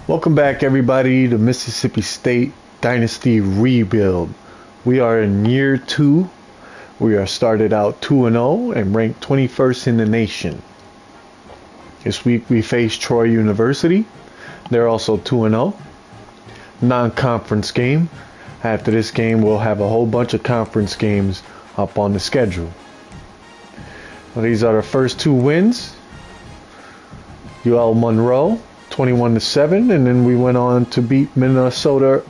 Welcome back, everybody, to Mississippi State Dynasty Rebuild. We are in year 2. We are started out 2-0 and ranked 21st in the nation. This week we face Troy University. They're also 2-0. Non-conference game. After this game, we'll have a whole bunch of conference games up on the schedule. Well, these are the first 2 wins. UL Monroe 21-7, and then we went on to beat Minnesota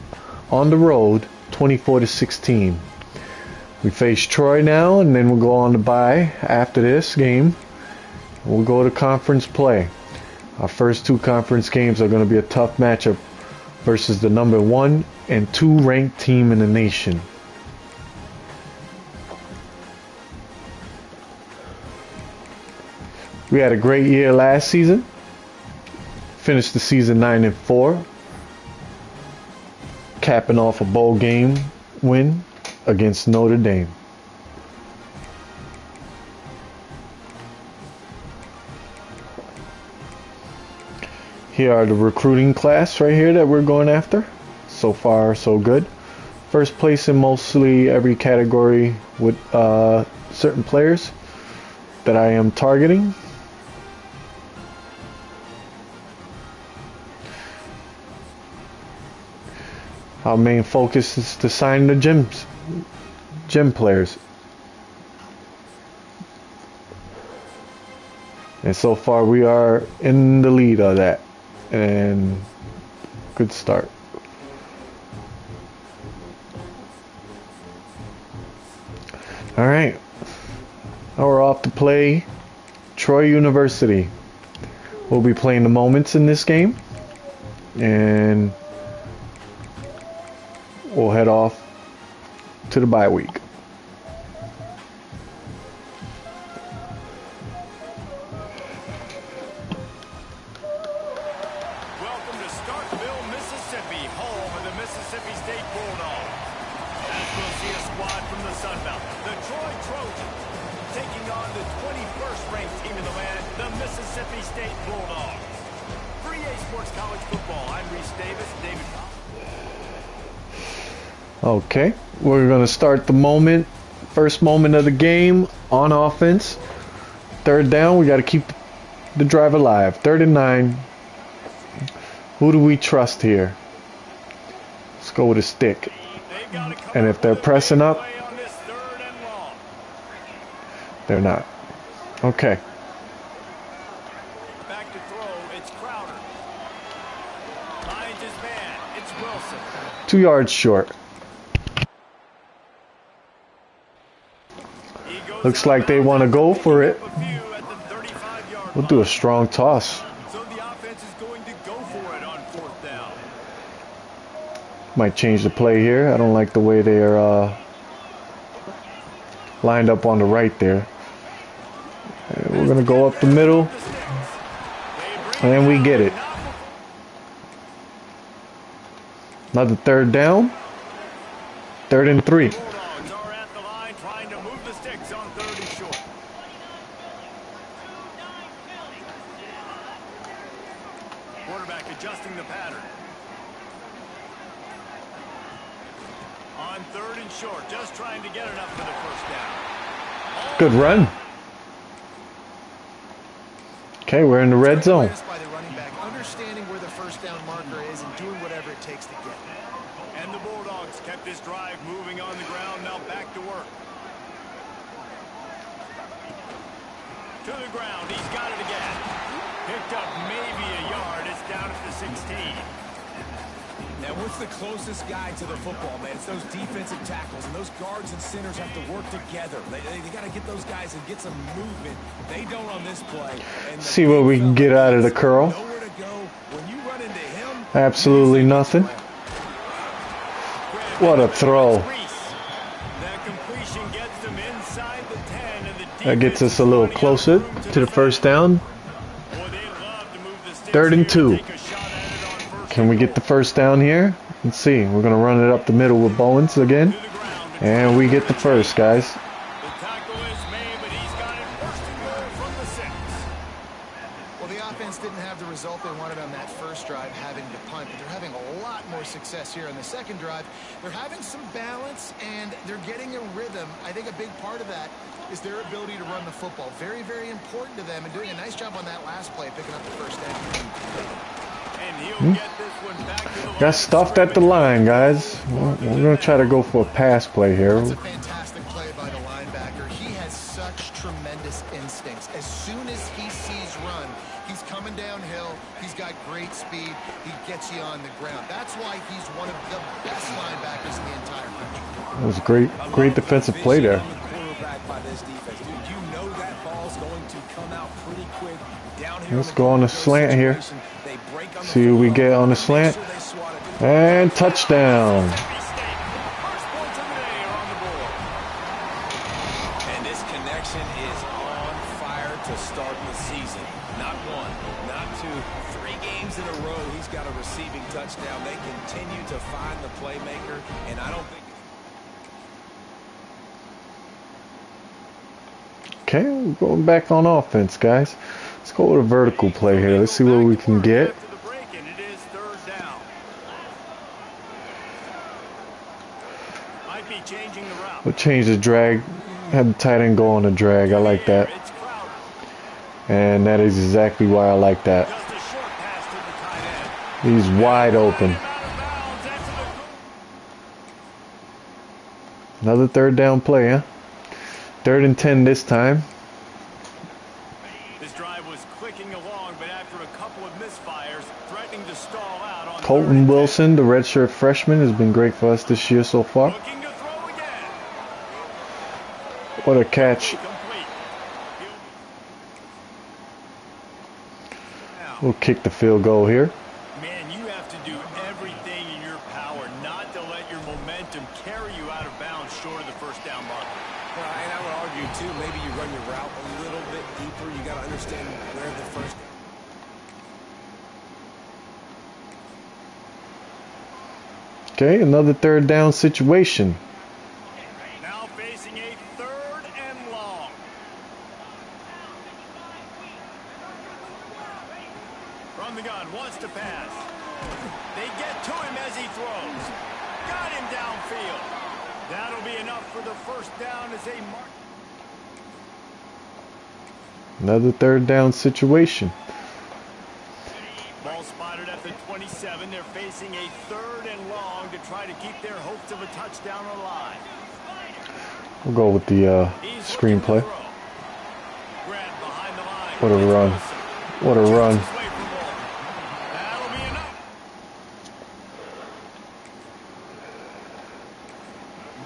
on the road 24-16. We face Troy now, and then we'll go on to bye after this game. We'll go to conference play. Our first 2 conference games are going to be a tough matchup versus the number 1 and 2 ranked team in the nation. We had a great year last season. Finished the season 9-4, capping off a bowl game win against Notre Dame. Here are the recruiting class right here that we're going after. So far, so good. First place in mostly every category with certain players that I am targeting. Our main focus is to sign the gym players. And so far we are in the lead of that. And good start. Alright. Now we're off to play Troy University. We'll be playing the moments in this game. And we'll head off to the bye week. Welcome to Starkville, Mississippi, home of the Mississippi State Bulldogs. As we'll see a squad from the Sun Belt, the Troy Trojans, taking on the 21st ranked team in the land, the Mississippi State Bulldogs. For EA Sports College Football, I'm Reese Davis, David Collins. Okay, we're going to start the first moment of the game on offense. 3rd down, we got to keep the drive alive. 3rd and 9. Who do we trust here? Let's go with a stick. And if they're pressing up, they're not. Okay. Back to throw, it's Crowder. Finds his man, it's Wilson. 2 yards short. Looks like they want to go for it. We'll do a strong toss. So the offense is going to go for it on 4th down. Might change the play here. I don't like the way they are lined up on the right there. And we're going to go up the middle. And we get it. Another 3rd down. 3rd and 3. Quarterback adjusting the pattern. On 3rd and short, just trying to get enough for the 1st down. Good run. Okay, we're in the red zone. By the running back, understanding where the 1st down marker is and doing whatever it takes to get there. And the Bulldogs kept this drive moving on the ground, now back to work. To the ground, he's got it again. Picked up maybe a yard, it's down at the 16. Now, what's the closest guy to the football, man? It's those defensive tackles, and those guards and centers have to work together. They got to get those guys and get some movement. They don't on this play. And see what we can get out of the curl. Nowhere to go. When you run into him, absolutely nothing. What a throw. That gets us a little closer to the 1st down. 3rd and 2. Can we get the 1st down here? Let's see. We're going to run it up the middle with Bowens again. And we get the 1st, guys. Well, the offense didn't have the result they wanted on that first drive, having to punt, but they're having a lot more success here on the second drive. They're having some balance, and they're getting a rhythm. I think a big part of that is their ability to run the football. Very, very important to them, and doing a nice job on that last play, picking up the first down. And he'll get this one back to the line. Got stuffed at the line, guys. We're going to try to go for a pass play here. That's a fantastic play by the linebacker. He has such tremendous instincts. As soon as he sees run, he's coming downhill. He's got great speed. He gets you on the ground. That's why he's one of the best linebackers in the entire country. It was a great defensive play there. Let's go on the slant here. See what we get on the slant. And touchdown. And this connection is on fire to start the season. Not one, not two, 3 games in a row. He's got a receiving touchdown. They continue to find the playmaker, and I don't think... Okay, we're going back on offense, guys. Let's go with a vertical play here. Let's see what we can get. We'll change the drag. Have the tight end go on the drag. I like that. And that is exactly why I like that. He's wide open. Another third down play, huh? 3rd and 10 this time. This drive was clicking along, but after a couple of misfires, threatening to stall out on Colton Wilson, the redshirt freshman, has been great for us this year so far. looking to throw again. What a catch. Complete. We'll kick the field goal here. Man, you have to do everything in your power not to let your momentum carry you out of bounds short of the first down marker. Well, and I would argue, too, maybe you run your route a little bit deeper. You got to understand where the first... Okay, another third down situation. Now facing a 3rd and long. From the gun, wants to pass. They get to him as he throws. Got him downfield. That'll be enough for the first down as a mark. Another third down situation. Ball spotted at the 27. They're facing a 3rd and long to try to keep their hopes of a touchdown alive. We'll go with the screenplay. Grabbed behind the line. What a run. What a run. That'll be enough.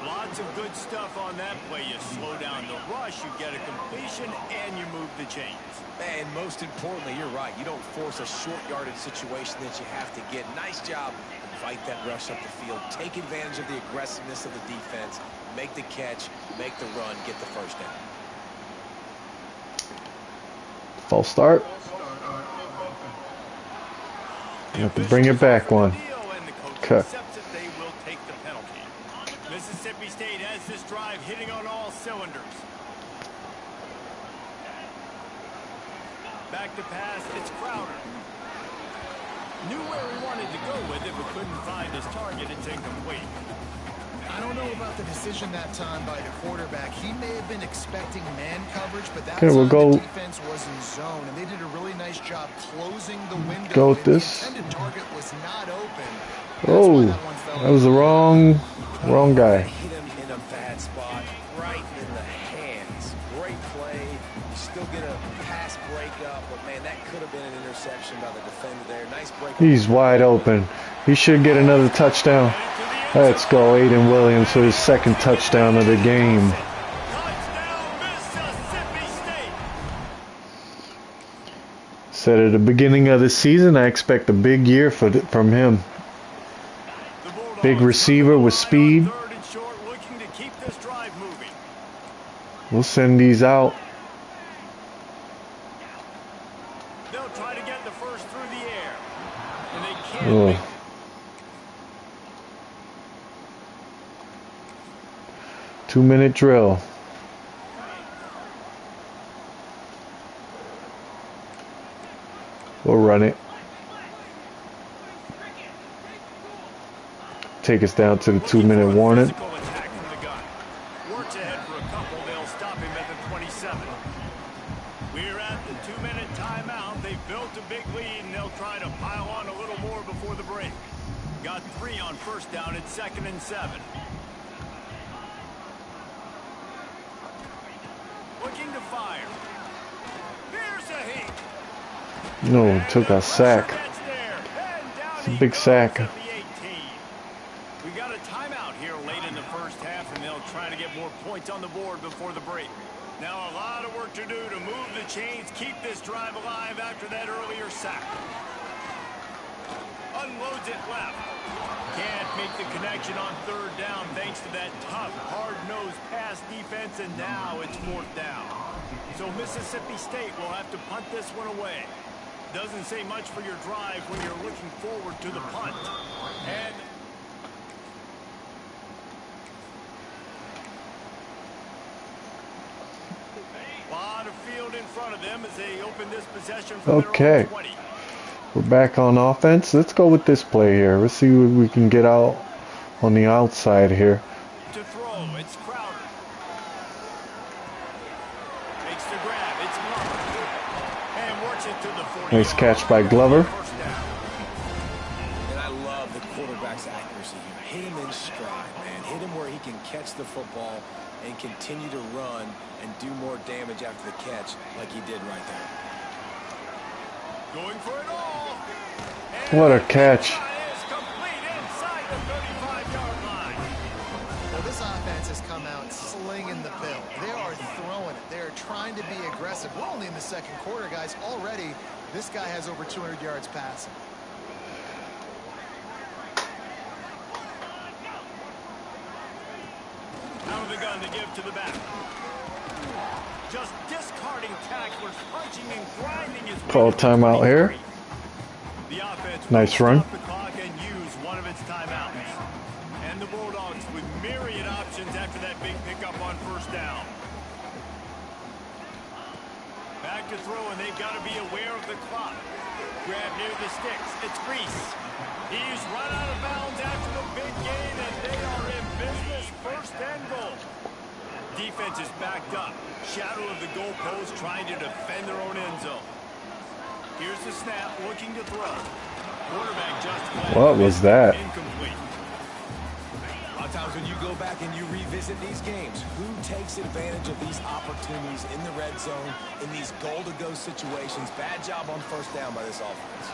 Lots of good stuff on that play. You slow down the rush, you get a completion, and you move the chains. And most importantly, you're right. You don't force a short yardage situation that you have to get. Nice job. Fight that rush up the field. Take advantage of the aggressiveness of the defense. Make the catch. Make the run. Get the first down. False start. You have to bring it back one. Okay. They will take the penalty. Mississippi State has this drive hitting on all cylinders. Back to pass, it's Crowder. Knew where he wanted to go with it, but couldn't find his target. It's incomplete. I don't know about the decision that time by the quarterback. He may have been expecting man coverage, but that Okay, we'll go. the defense was in zone, and they did a really nice job closing the window. Go with this. The intended target was not open. Oh, that was the wrong guy. Hit him in a bad spot, right in the hands. Great play. You still get a pass breakup, but man, that could have been an interception by the defender there. Nice break. He's wide open. He should get another touchdown. Let's go, Aiden Williams for his 2nd touchdown of the game. Touchdown, Mississippi State. Said at the beginning of the season, I expect a big year from him. The Bulldogs Big receiver with speed. 3rd and short, looking to keep this drive moving. We'll send these out. They'll try to get the first through the air. And they can't Oh. make 2-minute drill. We'll run it. take us down to the Looking 2-minute for a warning. physical attack from the gun. Works ahead for a couple. They'll stop him at the 27. We're at the 2-minute timeout. They've built a big lead, and they'll try to pile on a little more before the break. Got 3 on first down. It's 2nd and 7. Looking to fire. Here's a heat. No, took a sack. It's a big sack. We got a timeout here late in the first half, and they'll try to get more points on the board before the break. Now a lot of work to do to move the chains, keep this drive alive after that earlier sack. Unloads it left. Can't make the connection on 3rd down thanks to that tough, hard-nosed pass defense, and now it's 4th down. So Mississippi State will have to punt this one away. Doesn't say much for your drive when you're looking forward to the punt. And a lot of field in front of them as they open this possession from their own 20. We're back on offense. Let's go with this play here. Let's see what we can get out on the outside here. To throw, it's Crowder. Makes the grab, it's Glover. And works it to the 40. Nice catch by Glover. And I love the quarterback's accuracy here. Hit him in stride, man. Hit him where he can catch the football and continue to run and do more damage after the catch like he did right there. Going for it all. What a catch. Is complete inside the 35-yard line. Well, this offense has come out slinging the pill. They are throwing it. They are trying to be aggressive. We're only in the 2nd quarter, guys. Already, this guy has over 200 yards passing. Out of the gun to give to the back. Just discarding tacklers, punching and grinding his way Call to the timeout here. 23. The offense Nice will run. stop the clock and use one of its timeouts. And the Bulldogs with myriad options after that big pickup on 1st down. Back to throw, and they've got to be aware of the clock. Grab near the sticks. It's Reese. He's run out of bounds after the big gain, and they are in business. 1st and goal. Defense is backed up. Shadow of the goalpost trying to defend their own end zone. Here's the snap, looking to throw. Quarterback just What was that? Incomplete. A lot of times when you go back and you revisit these games, who takes advantage of these opportunities in the red zone, in these goal-to-go situations? Bad job on 1st down by this offense.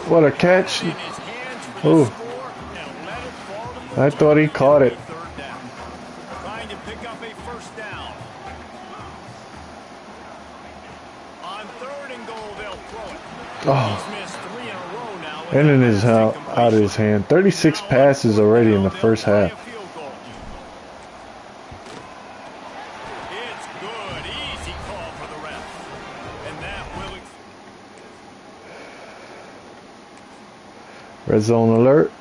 What a catch. In his hands for Ooh. the score, and let it fall to the I thought he caught it. 3rd down. Trying to pick up a 1st down. On 3rd and goal, they'll throw it. Oh. He's missed 3 in a row now. And in his out of his hand. 36 passes already in the first half. It's good. Easy call for the ref. And that will... Red zone alert.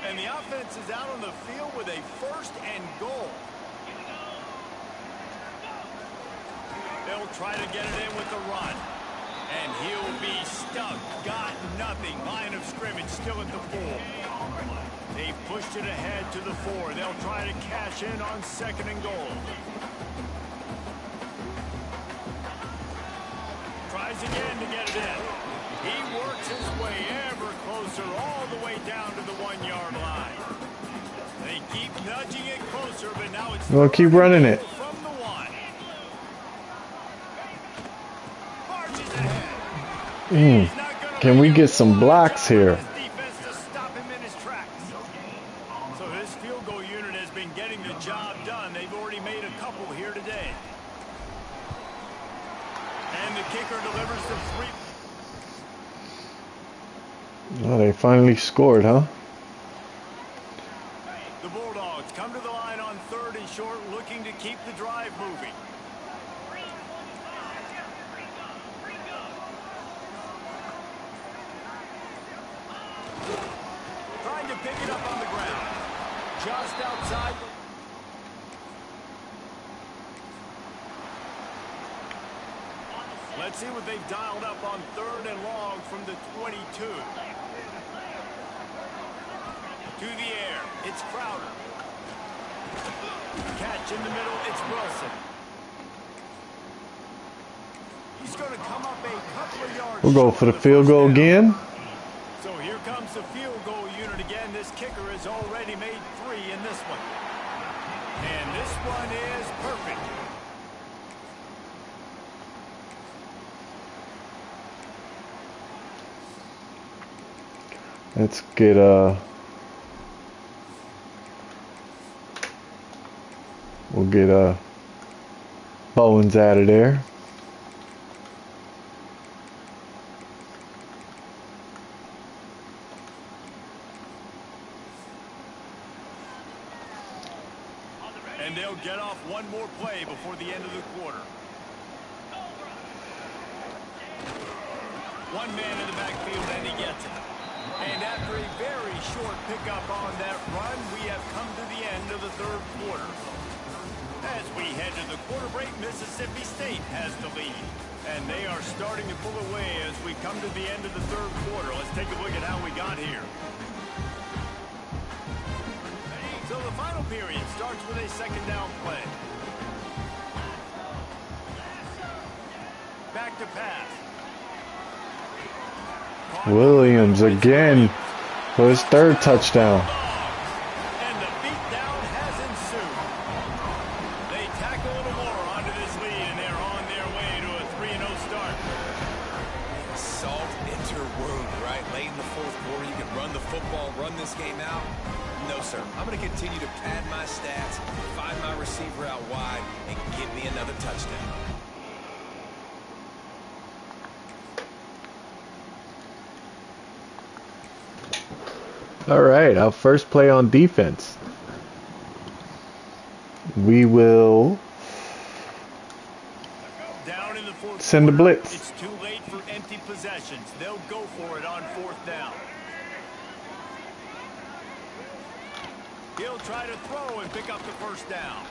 And the offense is out on the field with a 1st and goal. They'll try to get it in with the run. And he'll be stuck. Got nothing. Line of scrimmage still at the 4. They've pushed it ahead to the 4. They'll try to cash in on 2nd and goal. Tries again to get it in. He works his way ever closer all the way down to the 1-yard line. They keep nudging it closer, but now it's... We'll keep running it. From the 1. Marches ahead. Can we get some blocks here? Defense to stop him in his tracks. So his field goal unit has been getting the job done. They've already made a couple here today. And the kicker delivers the 3. Oh, they finally scored, huh? The Bulldogs come to the line on 3rd and short, looking to keep the drive moving. Trying to pick it up on the ground. Just outside. Let's see what they've dialed up on 3rd and long from the 22. To the air, it's Crowder. Catch in the middle, it's Wilson. He's going to come up a couple of yards. We'll go for the field goal again. So here comes the field goal unit again. This kicker has already made 3 in this one. And this one is perfect. Let's get we'll get Bowens out of there. And they'll get off one more play before the end of the quarter. One man in the backfield, and he gets it. And after a very short pickup on that run, we have come to the end of the third quarter. As we head to the quarter break, Mississippi State has the lead. And they are starting to pull away as we come to the end of the third quarter. Let's take a look at how we got here. So the final period starts with a second down play. Back to pass. Williams again for his 3rd touchdown. And the beatdown has ensued. They tack a little more onto this lead, and they're on their way to a 3-0 start. Salt into wound, right? Late in the fourth quarter, you can run the football, run this game out. No, sir. I'm going to continue to pad my stats, find my receiver out wide, and give me another touchdown. All right, our first play on defense. We will Down in the fourth send the quarter, blitz. It's too late for empty possessions. They'll go for it on 4th down. He'll try to throw and pick up the first down.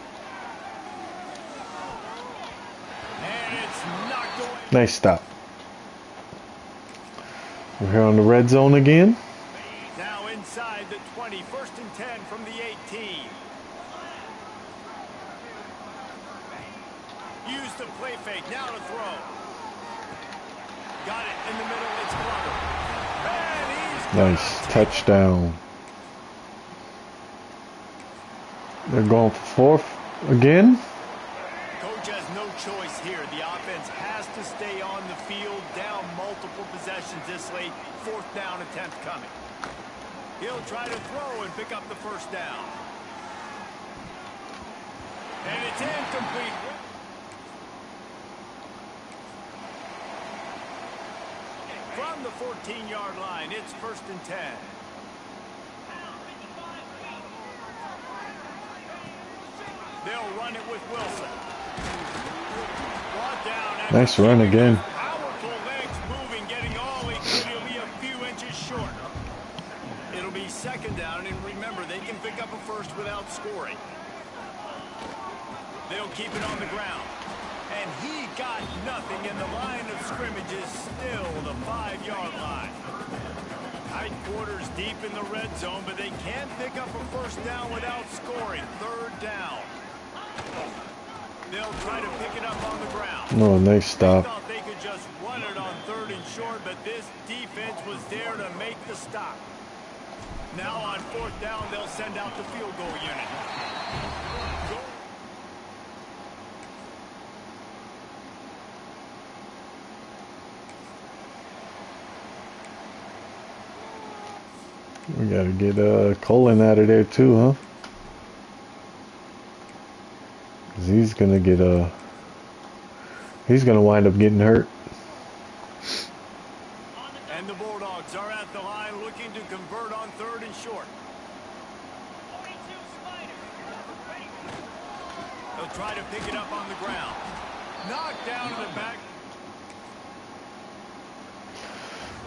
And it's knocked away. Nice stop. We're here on the red zone again. Now inside the 20, 1st and 10 from the 18. Use the play fake, now to throw. Got it in the middle, it's Glover. And he's Nice touchdown. They're going for 4th again. Coach has no choice here. The offense has to stay on the field, down multiple possessions this late. 4th down attempt coming. He'll try to throw and pick up the first down. And it's incomplete. From the 14-yard line, it's 1st and 10. They'll run it with Wilson. Brought down. Nice run again. Powerful legs moving, getting all he could. He'll be a few inches short. It'll be 2nd down, and remember, they can pick up a first without scoring. They'll keep it on the ground. And he got nothing, and the line of scrimmage is still the 5-yard line. Tight quarters deep in the red zone, but they can't pick up a first down without scoring. 3rd down. They'll try to pick it up on the ground. Oh, nice stop. They thought they could just run it on 3rd and short, but this defense was there to make the stop. Now on 4th down, they'll send out the field goal unit. We gotta get Colin out of there too, huh? 'Cause he's gonna get he's gonna wind up getting hurt. And the Bulldogs are at the line looking to convert on 3rd and short. They'll try to pick it up on the ground. Knocked down in the back.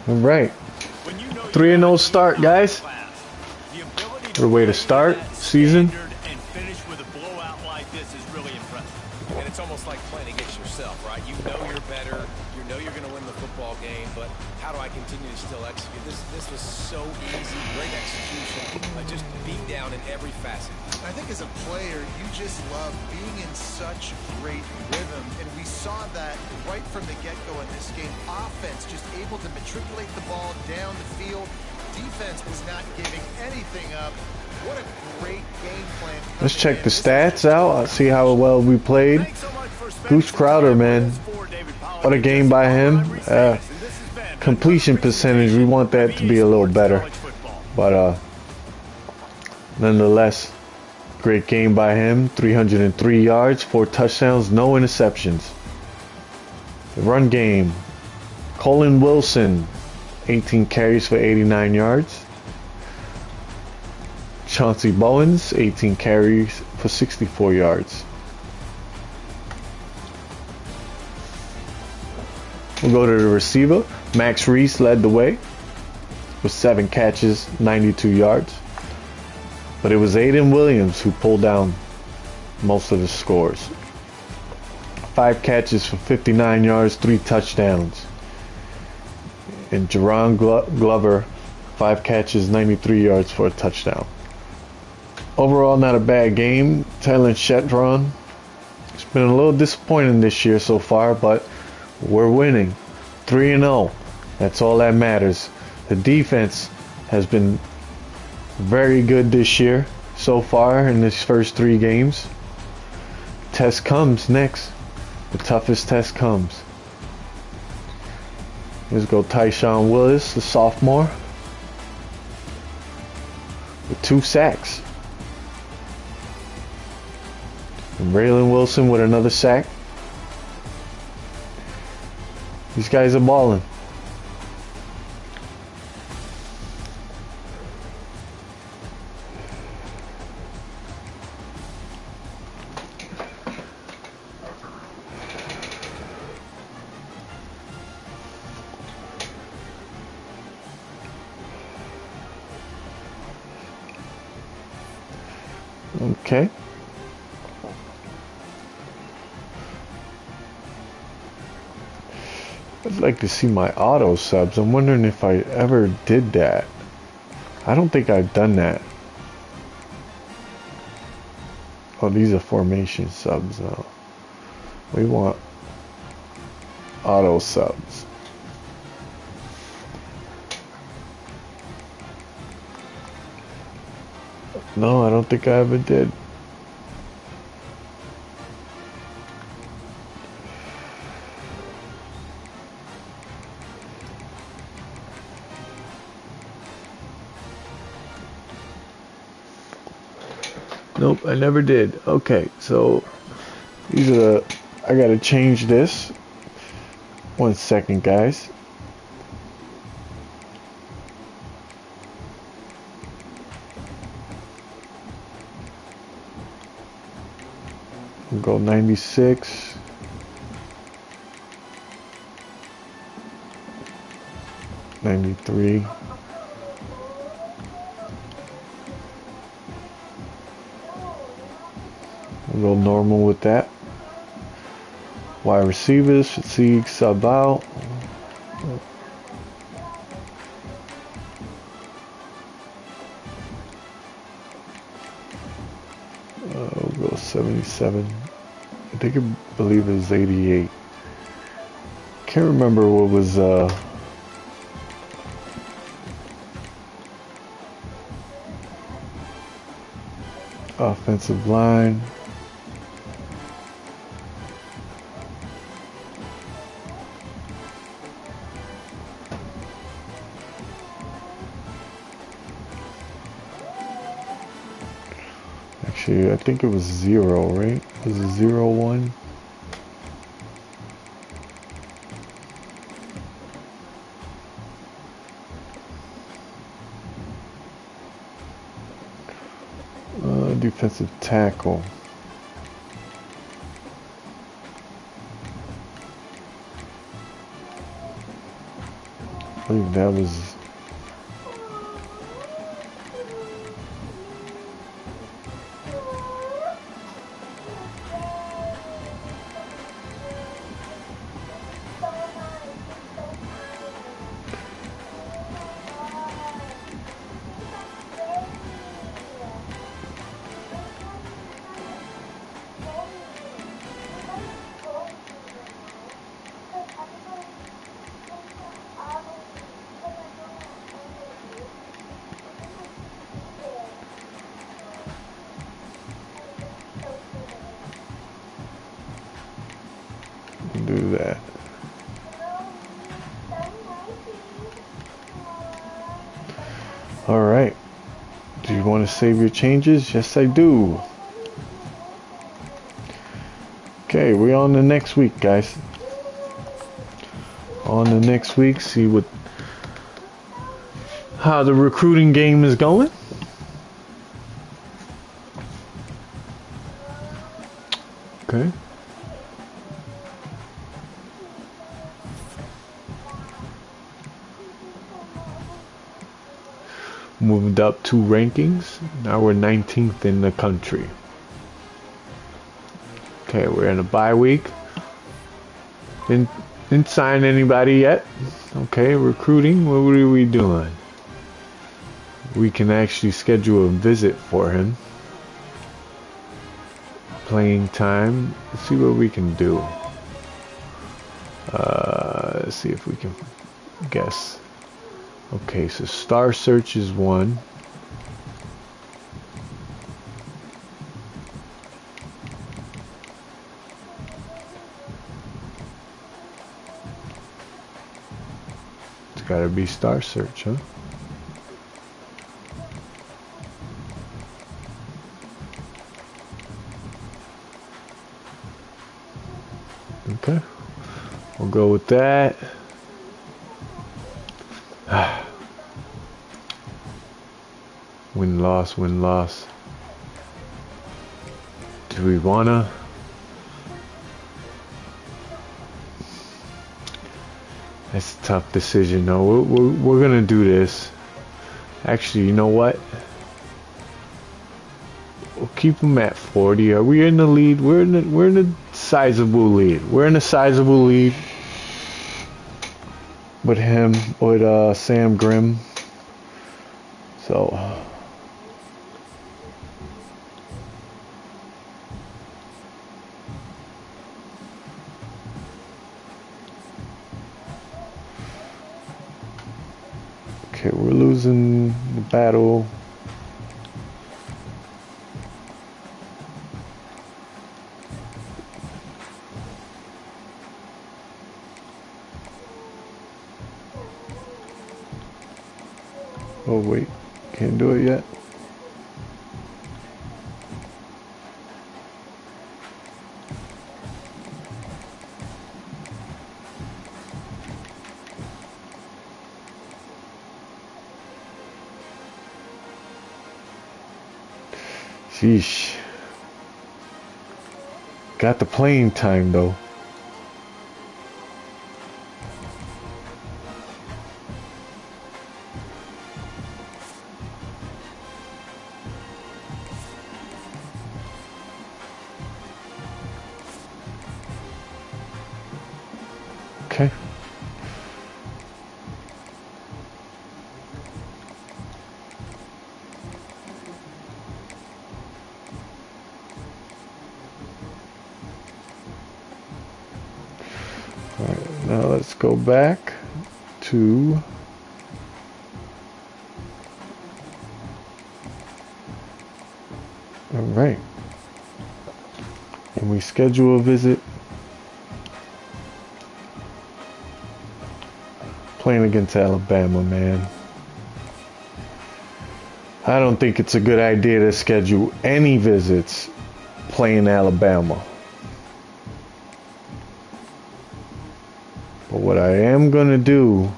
All right. 3-0 start, guys. What a way to start season. And finish with a blowout like this is really impressive. And it's almost like playing against yourself, right? You know you're better. You know you're going to win the football game, but how do I continue to still execute? This was so easy, great execution, just beat down in every facet. I think as a player, you just love being in such great rhythm, and we saw that right from the get-go in this game. Offense just able to matriculate the ball down the field. Defense was not giving anything up. What a great game plan. Let's check the stats out. See how well we played. Goose Crowder, man. What a game by him. Completion percentage, we want that to be a little better. But nonetheless, great game by him. 303 yards, 4 touchdowns, no interceptions. The run game. Colin Wilson, 18 carries for 89 yards. Chauncey Bowens, 18 carries for 64 yards. We'll go to the receiver. Max Reese led the way with 7 catches, 92 yards. But it was Aiden Williams who pulled down most of the scores. 5 catches for 59 yards, 3 touchdowns. And Jerron Glover, 5 catches, 93 yards for a touchdown. Overall, not a bad game. Taylor Shetron, it's been a little disappointing this year so far, but we're winning. 3-0. That's all that matters. The defense has been very good this year so far in these first 3 games. Test comes next. The toughest test comes. Let's go Tyshawn Willis, the sophomore, with 2 sacks. And Raylan Wilson with another sack. These guys are balling. Okay. I'd like to see my auto subs. I'm wondering if I ever did that. I don't think I've done that. Oh, these are formation subs now. We want auto subs. No, I don't think I ever did. Nope, I never did. Okay, so these are the, I gotta change this. 1 second, guys. We'll go 96. '93. We'll go normal with that. Wide receivers, fatigue, sub out. We'll go 77. I think I believe it was 88. Can't remember what was offensive line. Actually, I think it was 0, right? Was it 0, 1? Defensive tackle. I believe that was do that. All right. Do you want to save your changes? Yes, I do. Okay, we're on the next week, guys. On the next week, see how the recruiting game is going. Okay. Moved up 2 rankings. Now we're 19th in the country. Okay, we're in a bye week. Didn't sign anybody yet. Okay, recruiting. What are we doing? We can actually schedule a visit for him. Playing time. Let's see what we can do. Let's see if we can guess. Okay, so Star Search is 1. It's gotta be Star Search, huh? Okay, we'll go with that. Win-loss, win-loss. Do we wanna? That's a tough decision. No, we're gonna do this. Actually, you know what? We'll keep them at 40. Are we in the lead? We're in a sizable lead. We're in a sizable lead with him, with Sam Grimm. So okay, we're losing the battle. Oh wait, can't do it yet. Sheesh. Got the playing time though. Okay. All right, now let's go back to all right. And we schedule a visit. Playing against Alabama, man. I don't think it's a good idea to schedule any visits playing Alabama. But what I am going to do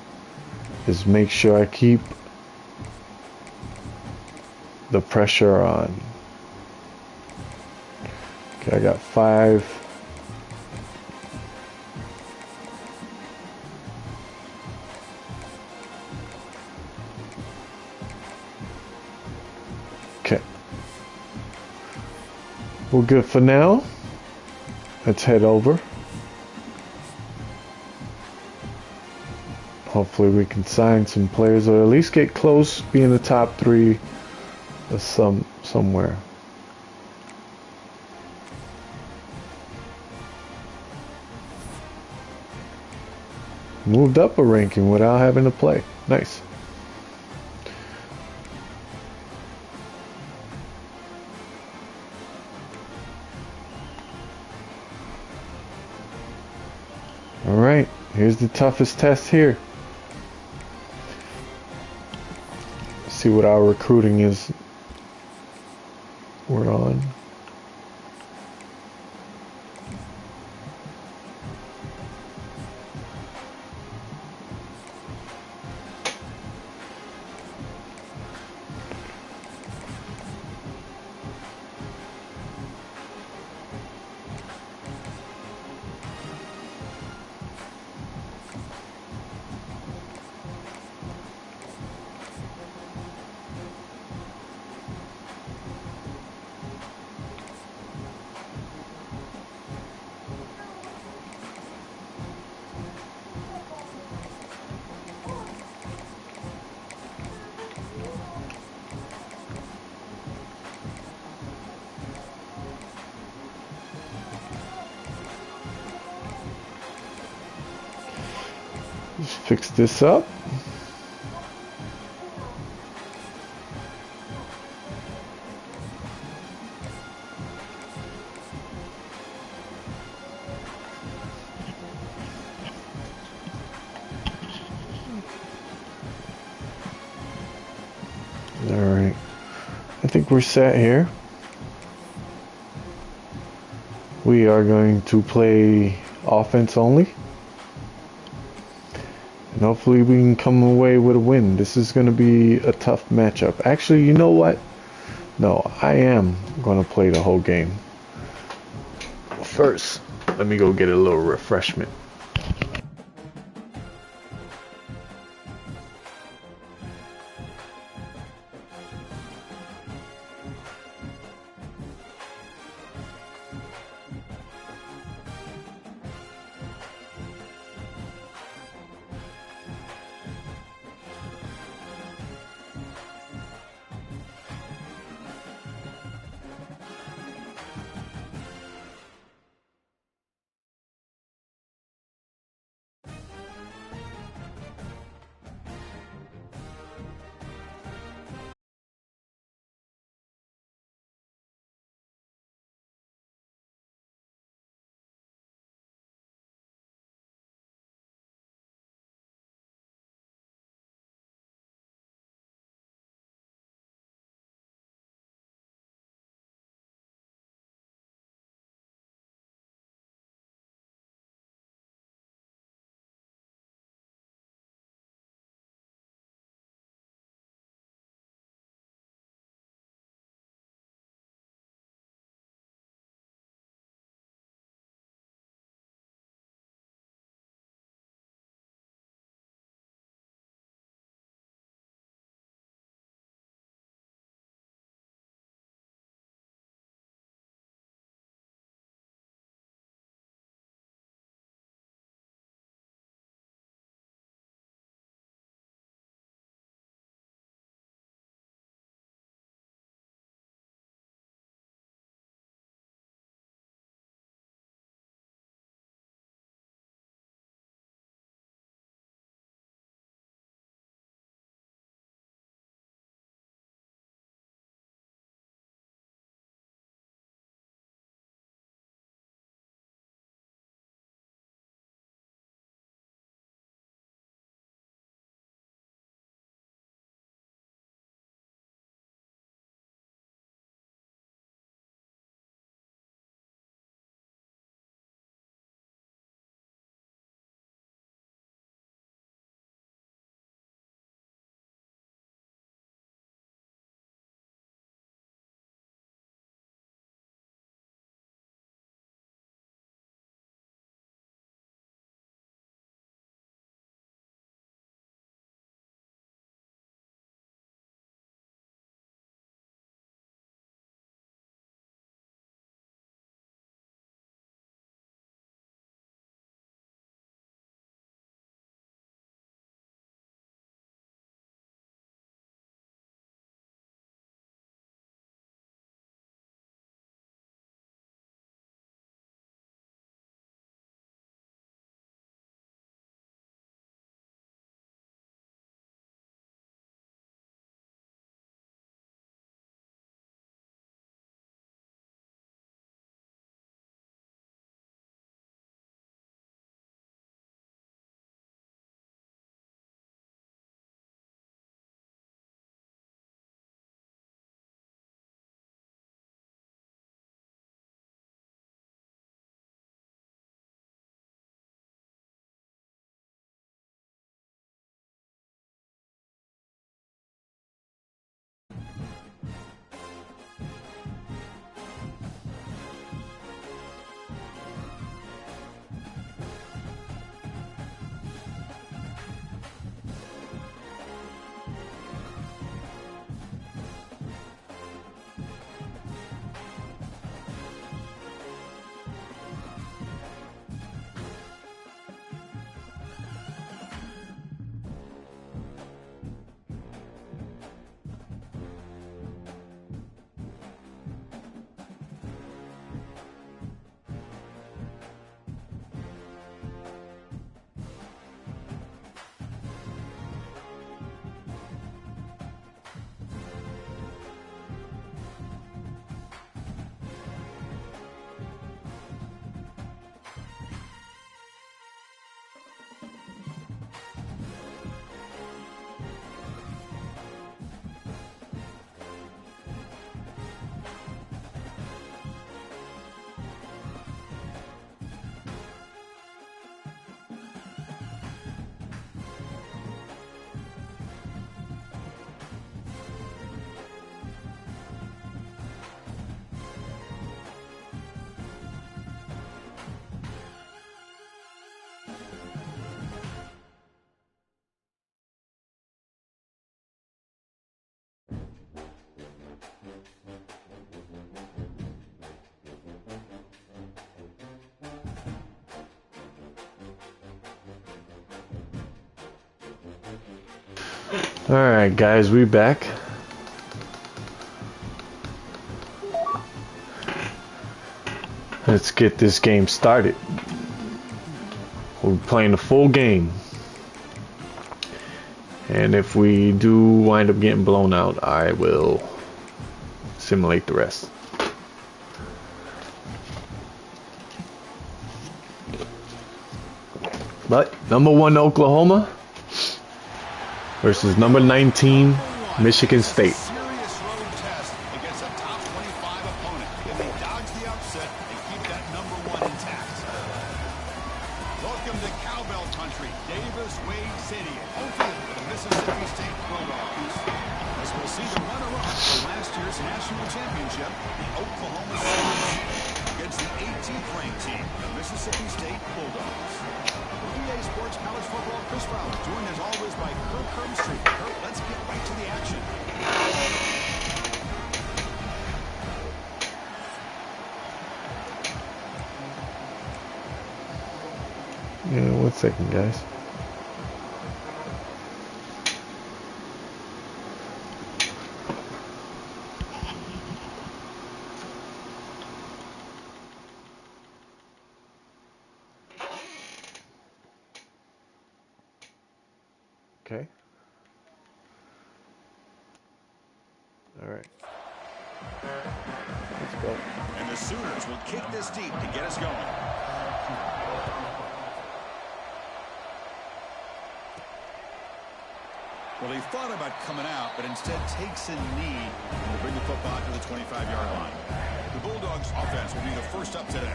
is make sure I keep the pressure on. Okay, I got 5. Okay. We're good for now. Let's head over. Hopefully we can sign some players or at least get close, be in the top 3 or somewhere. Moved up a ranking without having to play. Nice. Here's the toughest test here. See what our recruiting is. We're on. Just fix this up. Alright. I think we're set here. We are going to play offense only. And hopefully we can come away with a win. This is going to be a tough matchup. Actually, you know what? No, I am going to play the whole game. First, let me go get a little refreshment. Alright guys, we back. Let's get this game started. We're playing the full game. And if we do wind up getting blown out, I will simulate the rest. But number 1 Oklahoma versus number 19 Michigan State. Serious road test against a top 25 opponent. Can they dodge the upset and keep that number 1 intact? Welcome to Cowbell Country, Davis Wade Stadium, home field for the Mississippi State Bulldogs. As we'll see the runner-up for last year's national championship, the Oklahoma Sooners, against the 18th ranked team, the Mississippi State Bulldogs. EA Sports College Football, Chris Fowler, joined as always by Kirk Herbstreit. Kirk, let's get right to the action. Yeah, 1 second, guys. Okay. All right. Let's go. And the Sooners will kick this deep to get us going. Well, he thought about coming out, but instead takes a knee to bring the football to the 25-yard line. The Bulldogs offense will be the first up today.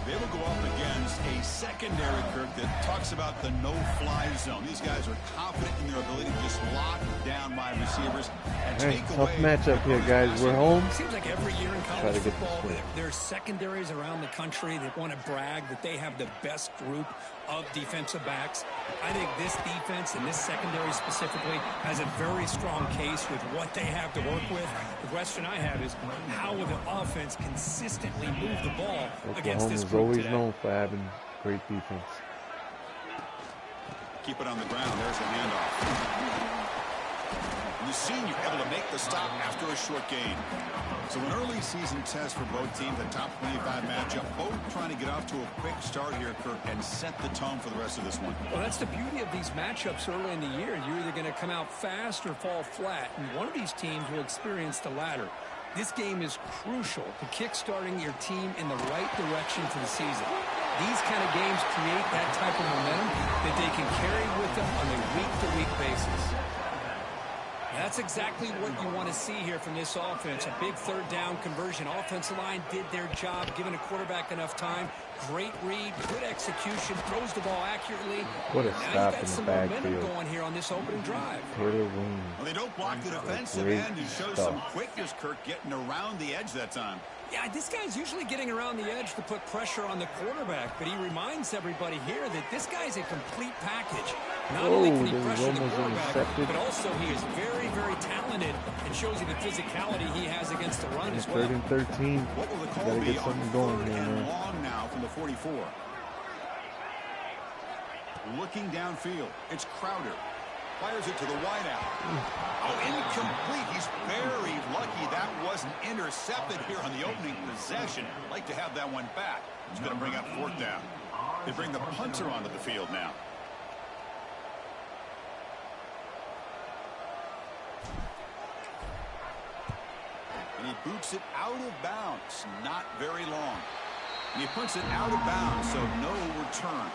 They will go up against a secondary, Kirk, that talks about the no-fly zone. These guys are confident in their ability to just lock down wide receivers and Hey, take tough away. matchup here, guys. We're home. Seems like every year in Try college to get football, this win. there's secondaries around the country that want to brag that they have the best group of defensive backs. I think this defense and this secondary specifically has a very strong case with what they have to work with. The question I have is, how will the offense consistently move the ball against this Oklahoma's group always today? known for having great defense. Keep it on the ground. There's the handoff. And the senior able to make the stop after a short gain. So an early season test for both teams, a top 25 matchup. Both trying to get off to a quick start here, Kirk, and set the tone for the rest of this one. Well, that's the beauty of these matchups early in the year. You're either going to come out fast or fall flat, and one of these teams will experience the latter. This game is crucial to kick-starting your team in the right direction for the season. These kind of games create that type of momentum that they can carry with them on a week-to-week basis. That's exactly what you want to see here from this offense. A big third down conversion. Offensive line did their job, giving a quarterback enough time. Great read, good execution, throws the ball accurately. What a Now stop you got in the some momentum backfield. going here on this opening drive. Taylor Wayne. Well, they don't block the defensive Great end and show stuff. some quickness, Kirk, getting around the edge that time. Yeah, this guy's usually getting around the edge to put pressure on the quarterback, but he reminds everybody here that this guy's a complete package. Not only can he that was pressure the almost quarterback, intercepted. but also he is very, very talented and shows you the physicality he has against the run as well. 3rd and 13. What will the call Gotta be get on something going 3rd here, and man. long now from the 44? Looking downfield, it's Crowder. Fires it to the wideout. Oh, incomplete. He's very lucky that wasn't intercepted here on the opening possession. Like to have that one back. It's going to bring up 4th down. They bring the punter onto the field now. And he boots it out of bounds. Not very long. And he puts it out of bounds, so no return.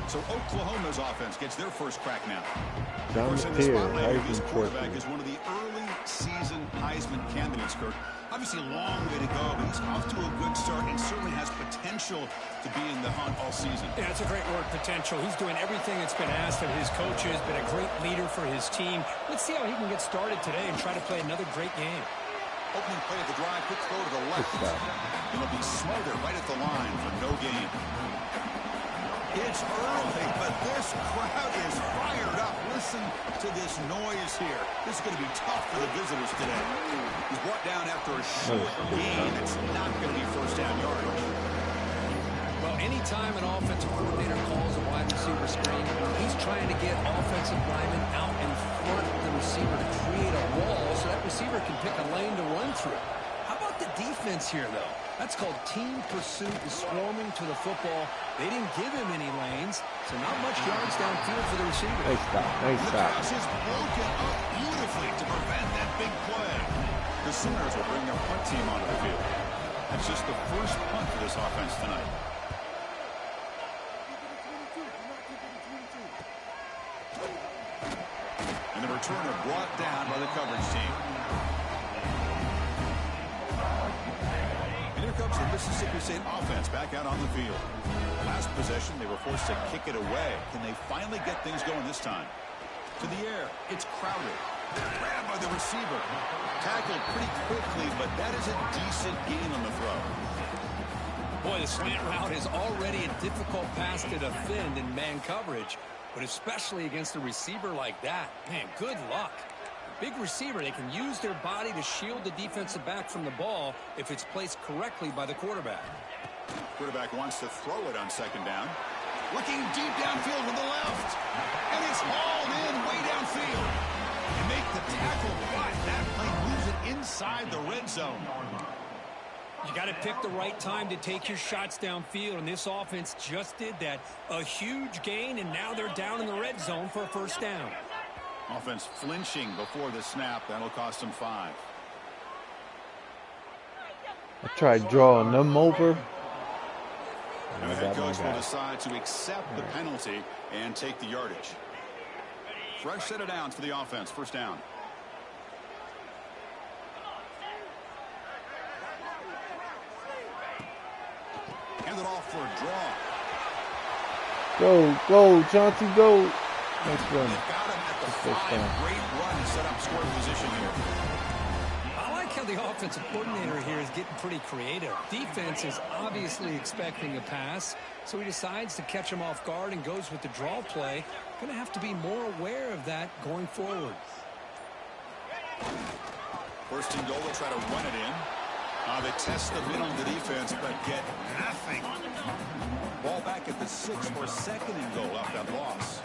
So Oklahoma's offense gets their first crack now. Of Down course, the in the tier, spotlight here, this Heisman quarterback trophy. is one of the early season Heisman candidates, Kirk. Obviously a long way to go, but he's off to a good start and certainly has potential to be in the hunt all season. Yeah, it's a great word, potential. He's doing everything that's been asked of his coaches, been a great leader for his team. Let's see how he can get started today and try to play another great game. Opening play of the drive, quick throw to the left. It'll be Smother right at the line for no gain. It's early, but this crowd is fired up. Listen to this noise here. This is going to be tough for the visitors today. He's brought down after a short gain. It's not going to be first down yardage. Well, anytime an offensive coordinator calls a wide receiver screen, he's trying to get offensive linemen out in pick a lane to run through. How about the defense here, though? That's called team pursuit and swarming to the football. They didn't give him any lanes, so not much yards downfield for the receiver. Nice stop. Nice The stop. pass is broken up beautifully to prevent that big play. The Sooners will bring their punt team onto the field. That's just the first punt for this offense tonight. And the returner brought down by the coverage team. And here comes the Mississippi State offense back out on the field. Last possession, they were forced to kick it away. Can they finally get things going this time? To the air, it's Crowder. Grabbed by the receiver. Tackled pretty quickly, but that is a decent gain on the throw. Boy, the slant route is already a difficult pass to defend in man coverage, but especially against a receiver like that. Man, good luck. Big receiver, they can use their body to shield the defensive back from the ball if it's placed correctly by the quarterback. Quarterback wants to throw it on second down. Looking deep downfield with the left. And it's hauled in way downfield. And make the tackle, but that play moves it inside the red zone. You got to pick the right time to take your shots downfield, and this offense just did that. A huge gain, and now they're down in the red zone for a first down. Offense flinching before the snap. That'll cost them 5. I tried drawing them over. And the head coach will decide to accept the penalty and take the yardage. Fresh set of downs for the offense. First down. Hand it off for a draw. Go, Chauncey, go. Nice run. They've got him at the 5. Great run to set up scoring position here. I like how the offensive coordinator here is getting pretty creative. Defense is obviously expecting a pass, so he decides to catch him off guard and goes with the draw play. Going to have to be more aware of that going forward. First and goal, they'll try to run it in. They test the middle of the defense, but get nothing. Ball back at the 6 for second and goal off that loss.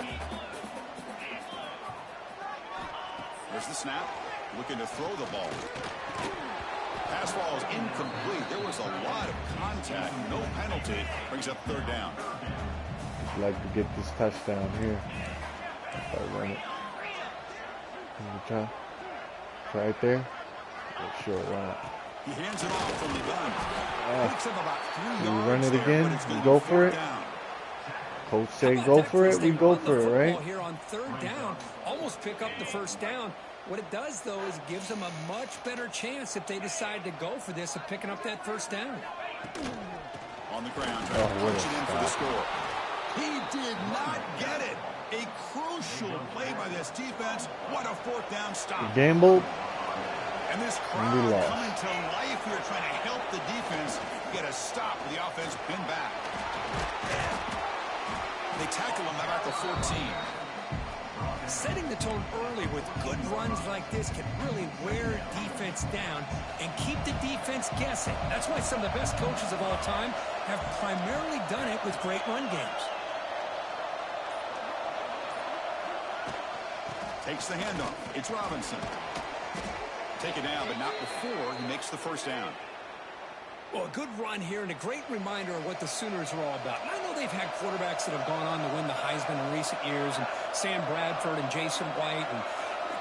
There's the snap. Looking to throw the ball. Pass ball is incomplete. There was a lot of contact. No penalty. Brings up third down. I'd like to get this touchdown here. If I run it. Try right there. Short run. He hands it off from the gun. Takes him about 3 yards. We run it there, again. We go for it. Down. Coach say go for it. We go for it, right? Here on third down, almost pick up the first down. What it does, though, is it gives them a much better chance if they decide to go for this of picking up that first down. On the ground, trying to punch it in for the score. He did not get it. A crucial play by this defense. What a fourth down stop. Gambled. And this crowd coming to life here, trying to help the defense get a stop with the offense pinned back. They tackle him about the 14. Setting the tone early with good runs like this can really wear defense down and keep the defense guessing. That's why some of the best coaches of all time have primarily done it with great run games. Takes the handoff. It's Robinson. Take it down, but not before he makes the first down. Well, a good run here and a great reminder of what the Sooners are all about. And I know they've had quarterbacks that have gone on to win the Heisman in recent years, and Sam Bradford and Jason White and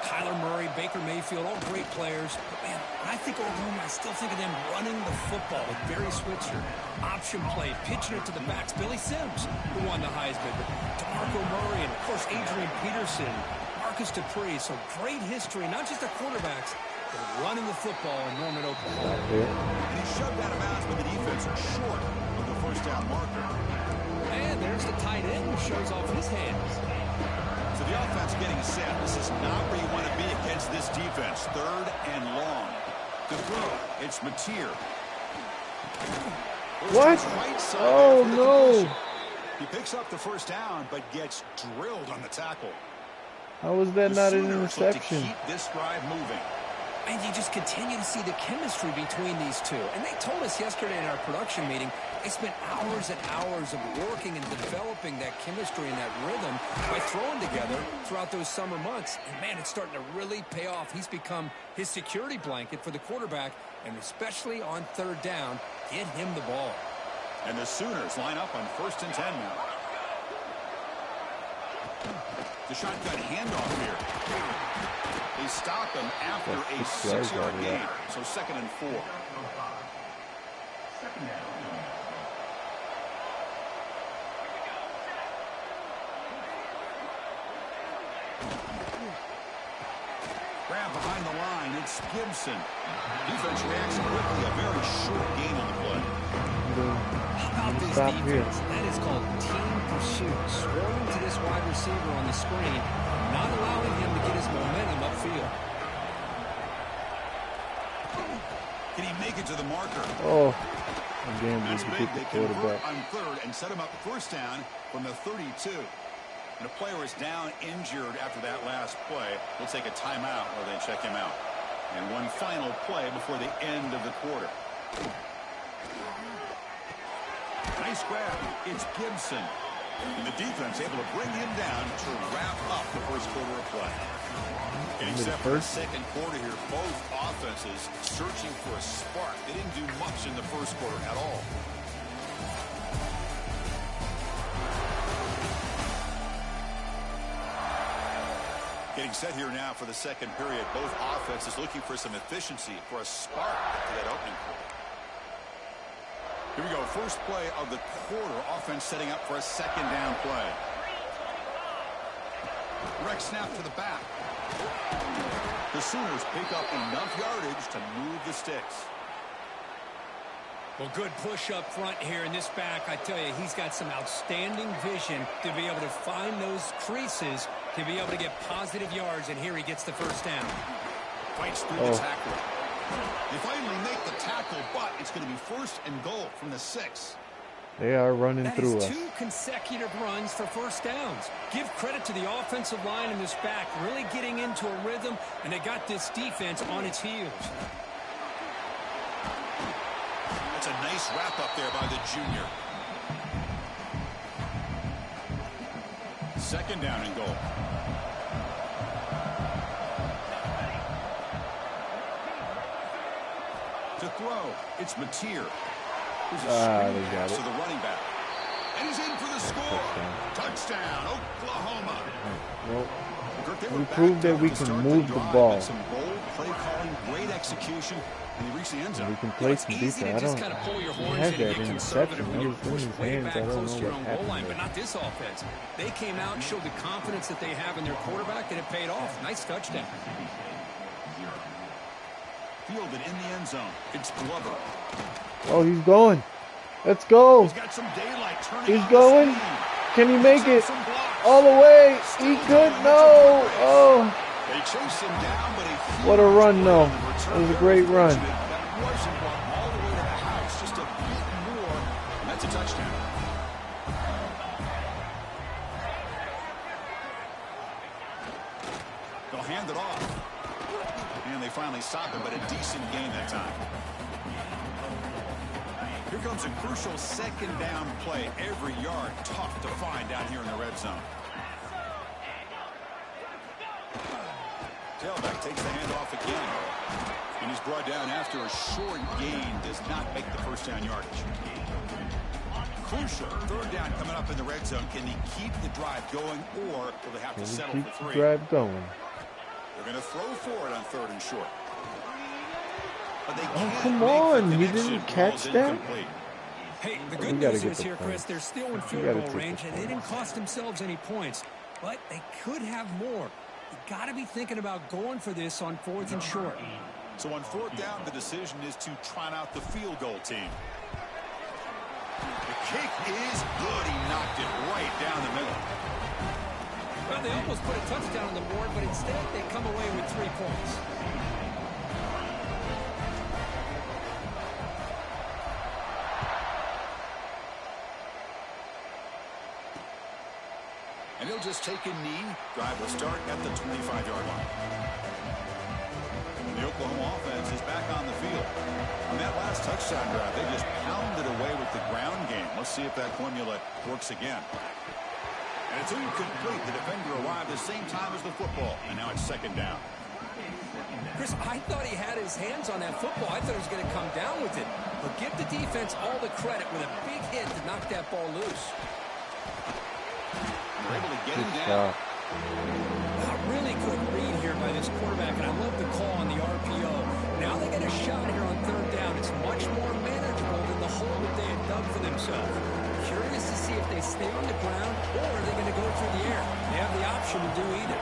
Kyler Murray, Baker Mayfield, all great players. But, man, when I think Oklahoma, I still think of them running the football with Barry Switzer. Option play, pitching it to the backs. Billy Sims, who won the Heisman. But DeMarco Murray and, of course, Adrian Peterson, Marcus Dupree. So great history, not just the quarterbacks, but running the football in Norman, Oklahoma. And he shoved out of bounds, but the defense short of the first down marker. And there's the tight end who shows off his hands. So the offense getting set. This is not where you want to be against this defense. Third and long. The throw. It's Mateer. What? Oh, no. He picks up the first down, but gets drilled on the tackle. How was that not an Sooners look to interception? keep this drive moving. And you just continue to see the chemistry between these two. And they told us yesterday in our production meeting, they spent hours and hours of working and developing that chemistry and that rhythm by throwing together throughout those summer months. And, man, it's starting to really pay off. He's become his security blanket for the quarterback, and especially on third down, get him the ball. And the Sooners line up on 1st and 10 now. The shotgun handoff here. They stop him after a 6-yard gain. So 2nd and 4. Grab behind the line. It's Gibson. Defense reacts quickly. A very short gain on the play. How about this defense? That is called team pursuit. Swarming to this wide receiver on the screen, not allowing him to get his momentum upfield. Can he make it to the marker? Oh, again, That's we big. get the They convert quarterback. on 3rd and set him up 1st down from the 32. And a player is down injured after that last play. We'll take a timeout where they check him out. And one final play before the end of the quarter. Nice grab. It's Gibson. And the defense able to bring him down to wrap up the 1st quarter of play. And except for the 2nd quarter here, both offenses searching for a spark. They didn't do much in the 1st quarter at all. Getting set here now for the 2nd period. Both offenses looking for some efficiency, for a spark to that opening quarter. Here we go. First play of the quarter. Offense setting up for a 2nd down play. Direct snap to the back. The Sooners pick up enough yardage to move the sticks. Well, good push up front here in this back. I tell you, he's got some outstanding vision to be able to find those creases, to be able to get positive yards, and here he gets the 1st down. Fights through the tackle. They finally make the tackle, but it's going to be 1st and goal from the 6. They are running That through is us. 2 consecutive runs for 1st downs. Give credit to the offensive line in this back, really getting into a rhythm, and they got this defense on its heels. That's a nice wrap up there by the junior. 2nd down and goal. To throw, it's Mateer. They got it. To the running back. And he's in for the score. Touchdown, Oklahoma. Well, They we proved that we can move the ball. Some bold play calling, great execution, and they reach the end zone. We can play some Easy defense. to I just kind of pull your horns had in that and get interception. conservative I when you're was in pushed his way hands. back I don't close to know your what own goal line, happened but not this offense. They came out and showed the confidence that they have in their quarterback, and it paid off. Nice touchdown. Fielded in the end zone. It's Glover. Oh, he's going. Let's go. He's got some daylight turning He's on going. the speed. Can he make it Some blocks. all the way? He could. No. Oh, They chase him down, but he what a run, though. That was a great run. That wasn't all the way to the house, just a bit more, and that's a touchdown. They'll hand it off. And they finally stop him, but a decent gain that time. Here comes a crucial 2nd down play. Every yard tough to find down here in the red zone. Tailback takes the handoff again. And he's brought down after a short gain. Does not make the 1st down yardage. Crucial 3rd down coming up in the red zone. Can he keep the drive going, or will they have to settle keep for the 3? drive going. They're going to throw for it on 3rd and short. But they Oh, can't come make the on. You connection. didn't catch Ball's that? incomplete. Hey, the We good gotta news get is the here, point. Chris, they're still in We field gotta goal take the range, and they point. didn't cost themselves any points. But they could have more. You got to be thinking about going for this on 4th and short. So on 4th down, the decision is to trot out the field goal team. The kick is good. He knocked it right down the middle. Well, they almost put a touchdown on the board, but instead they come away with 3 points. And he'll just take a knee. Drive will start at the 25-yard line. The Oklahoma In that last touchdown drive, they just pounded away with the ground game. Let's see if that formula works again. And it's incomplete. The defender arrived the same time as the football, and now it's second down. Chris, I thought he had his hands on that football. I thought he was going to come down with it. But give the defense all the credit with a big hit to knock that ball loose. They're able to get him down. Really good read here by this quarterback, and I love the call on the RPO. Now they get a shot here on third down. It's much more manageable than the hole that they had dug for themselves. Curious to see if they stay on the ground or are they going to go through the air. They have the option to do either.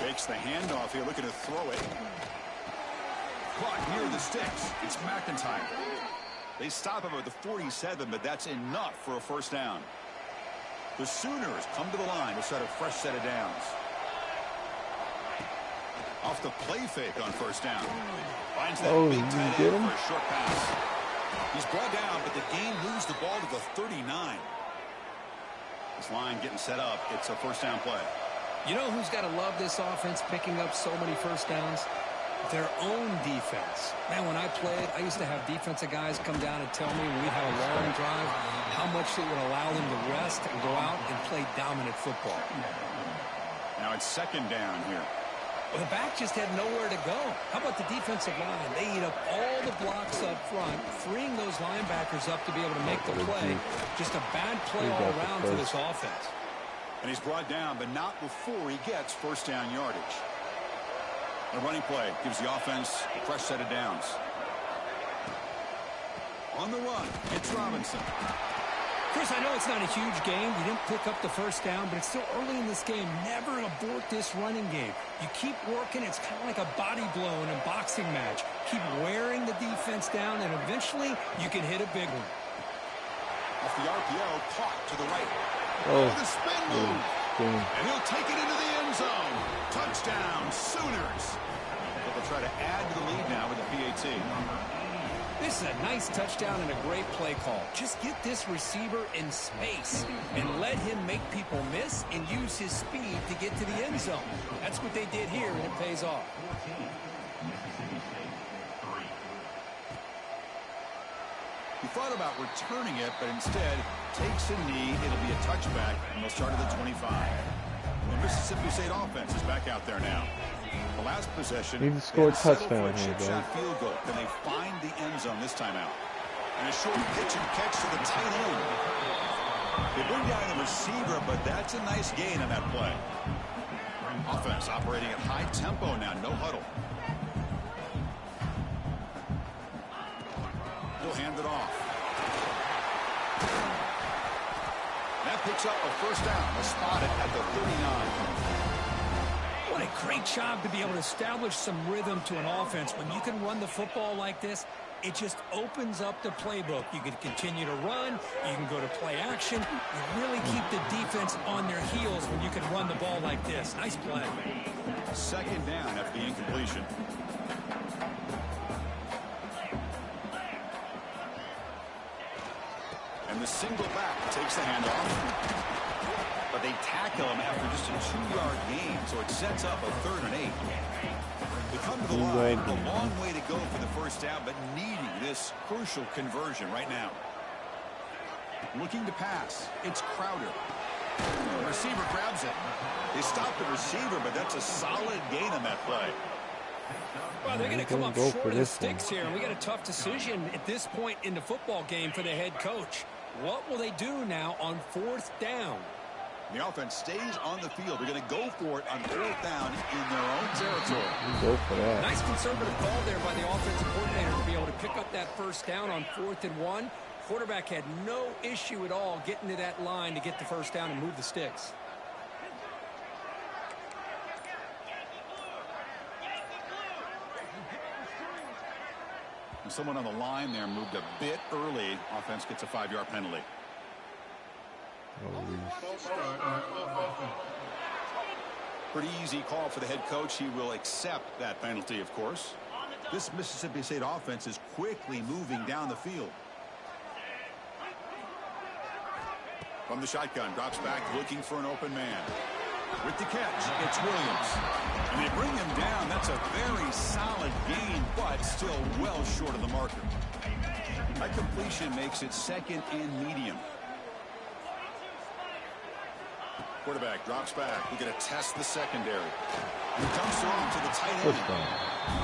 Fakes the handoff here, looking to throw it. Clock near the sticks. It's McIntyre. They stop him at the 47, but that's enough for a first down. The Sooners come to the line to set a fresh set of downs. Off the play fake on first down. Finds that big tight end for a short pass. He's brought down, but the game moves the ball to the 39. This line getting set up. It's a first down play. You know who's got to love this offense picking up so many first downs? Their own defense. Man, when I played, I used to have defensive guys come down and tell me when we'd have a long drive how much it would allow them to rest and go out and play dominant football. Now it's second down here. Well, the back just had nowhere to go. How about the defensive line? They eat up all the blocks up front, freeing those linebackers up to be able to make the play. Just a bad play all around for this offense. And he's brought down, but not before he gets first down yardage. The running play gives the offense a fresh set of downs. On the run, it's Robinson. Chris, I know it's not a huge game. You didn't pick up the first down, but it's still early in this game. Never abort this running game. You keep working. It's kind of like a body blow in a boxing match. Keep wearing the defense down, and eventually you can hit a big one. Off the RPO, caught to the right. The spin move. And he'll take it into the end zone. Touchdown, Sooners. But they'll try to add to the lead now with a PAT. This is a nice touchdown and a great play call. Just get this receiver in space and let him make people miss and use his speed to get to the end zone. That's what they did here, and it pays off. He thought about returning it, but instead takes a knee. It'll be a touchback, and they'll start at the 25. The Mississippi State offense is back out there now. The last possession, need to score a touchdown here, chip shot field goal. Can they find the end zone this time out? And a short pitch and catch to the tight end. They bring down the receiver, but that's a nice gain on that play. Offense operating at high tempo now, no huddle. He'll hand it off. That picks up a first down. They'll spot it at the 39. What a great job to be able to establish some rhythm to an offense. When you can run the football like this, it just opens up the playbook. You can continue to run. You can go to play action. You really keep the defense on their heels when you can run the ball like this. Nice play. Second down after the incompletion. And the single back takes the handoff. But they tackle him after just a 2-yard gain, so it sets up a 3rd and 8. They come to the line, a long way to go for the first down, but needing this crucial conversion right now. Looking to pass, it's Crowder. The receiver grabs it. They stop the receiver, but that's a solid gain on that play. Well, they're going to come up short of the sticks here, and we got a tough decision at this point in the football game for the head coach. What will they do now on 4th down? The offense stays on the field. They're going to go for it on 4th down in their own territory. Go for that. Nice conservative call there by the offensive coordinator to be able to pick up that first down on 4th and 1. Quarterback had no issue at all getting to that line to get the first down and move the sticks. And someone on the line there moved a bit early. Offense gets a 5-yard penalty. Pretty easy call for the head coach. He will accept that penalty, of course. This Mississippi State offense is quickly moving down the field. From the shotgun, drops back looking for an open man. With the catch, it's Williams. And they bring him down. That's a very solid gain, but still well short of the marker. That completion makes it 2nd and medium. Quarterback drops back. We're going to test the secondary. He dumps it off to the tight end.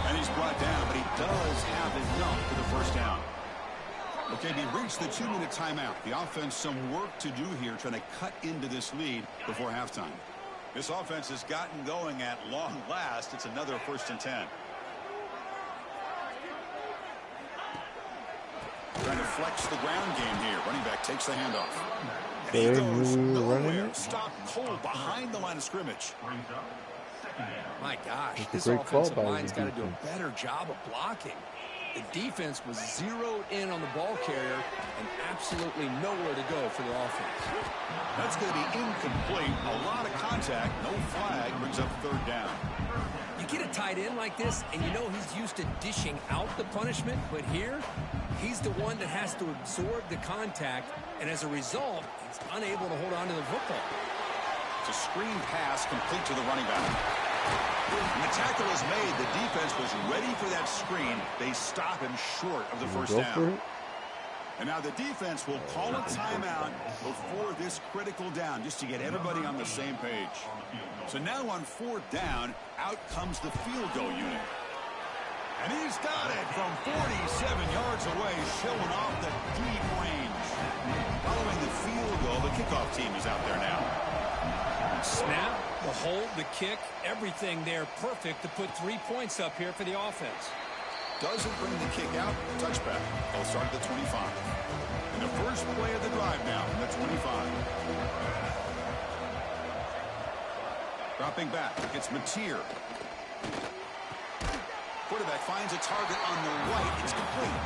And he's brought down, but he does have enough for the first down. Okay, we reached the 2-minute timeout. The offense some work to do here, trying to cut into this lead before halftime. This offense has gotten going at long last. It's another 1st and 10. Trying to flex the ground game here. Running back takes the handoff. And he goes nowhere. Stop cold behind the line of scrimmage. My gosh, this offensive line's got to do a better job of blocking. The defense was zeroed in on the ball carrier and absolutely nowhere to go for the offense. That's going to be incomplete. A lot of contact. No flag. Brings up 3rd down. You get a tight end like this, and you know he's used to dishing out the punishment, but here, he's the one that has to absorb the contact, and as a result, he's unable to hold on to the football. It's a screen pass complete to the running back. When the tackle is made, the defense was ready for that screen. They stop him short of the first down. And now the defense will call a timeout before this critical down, just to get everybody on the same page. So now on 4th down, out comes the field goal unit. And he's got it from 47 yards away, showing off the deep range. Following the field goal, the kickoff team is out there now. Snap, the hold, the kick, everything there perfect to put 3 points up here for the offense. Doesn't bring the kick out. Touchback. They'll start at the 25. And the first play of the drive now from the 25. Dropping back. It's Mateer. Quarterback finds a target on the right. It's complete.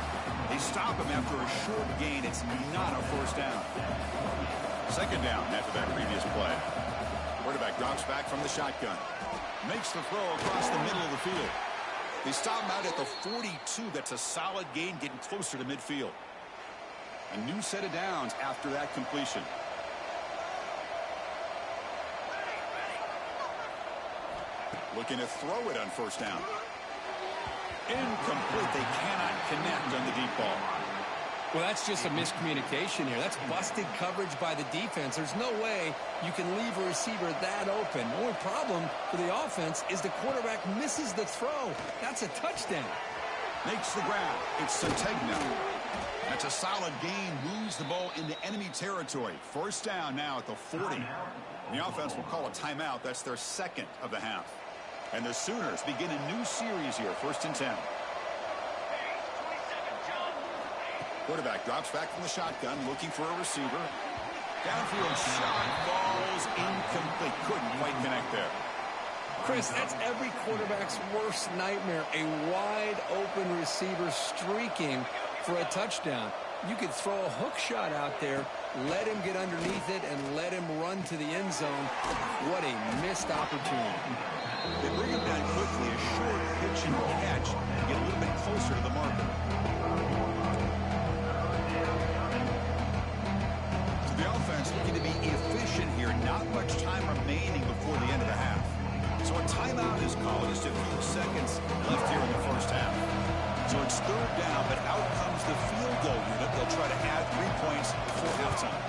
They stop him after a short gain. It's not a first down. 2nd down after that previous play. Quarterback drops back from the shotgun. Makes the throw across the middle of the field. They stop him out at the 42. That's a solid gain, getting closer to midfield. A new set of downs after that completion. Looking to throw it on 1st down. Incomplete. They cannot connect on the deep ball. Well, that's just a miscommunication here. That's busted coverage by the defense. There's no way you can leave a receiver that open. The only problem for the offense is the quarterback misses the throw. That's a touchdown. Makes the grab. It's Sategna. That's a solid gain. Moves the ball into enemy territory. 1st down now at the 40. The offense will call a timeout. That's their 2nd of the half. And the Sooners begin a new series here. 1st and 10. Quarterback drops back from the shotgun, looking for a receiver. Downfield shot, falls incomplete. Couldn't quite connect there. Chris, that's every quarterback's worst nightmare. A wide open receiver streaking for a touchdown. You could throw a hook shot out there, let him get underneath it, and let him run to the end zone. What a missed opportunity. They bring him down quickly, a short pitch and catch to get a little bit closer to the marker. So the offense looking to be efficient here. Not much time remaining before the end of the half. So a timeout is called. Just a few seconds left here in the first half. So it's 3rd down, but out comes the field goal unit. They'll try to add 3 points before halftime.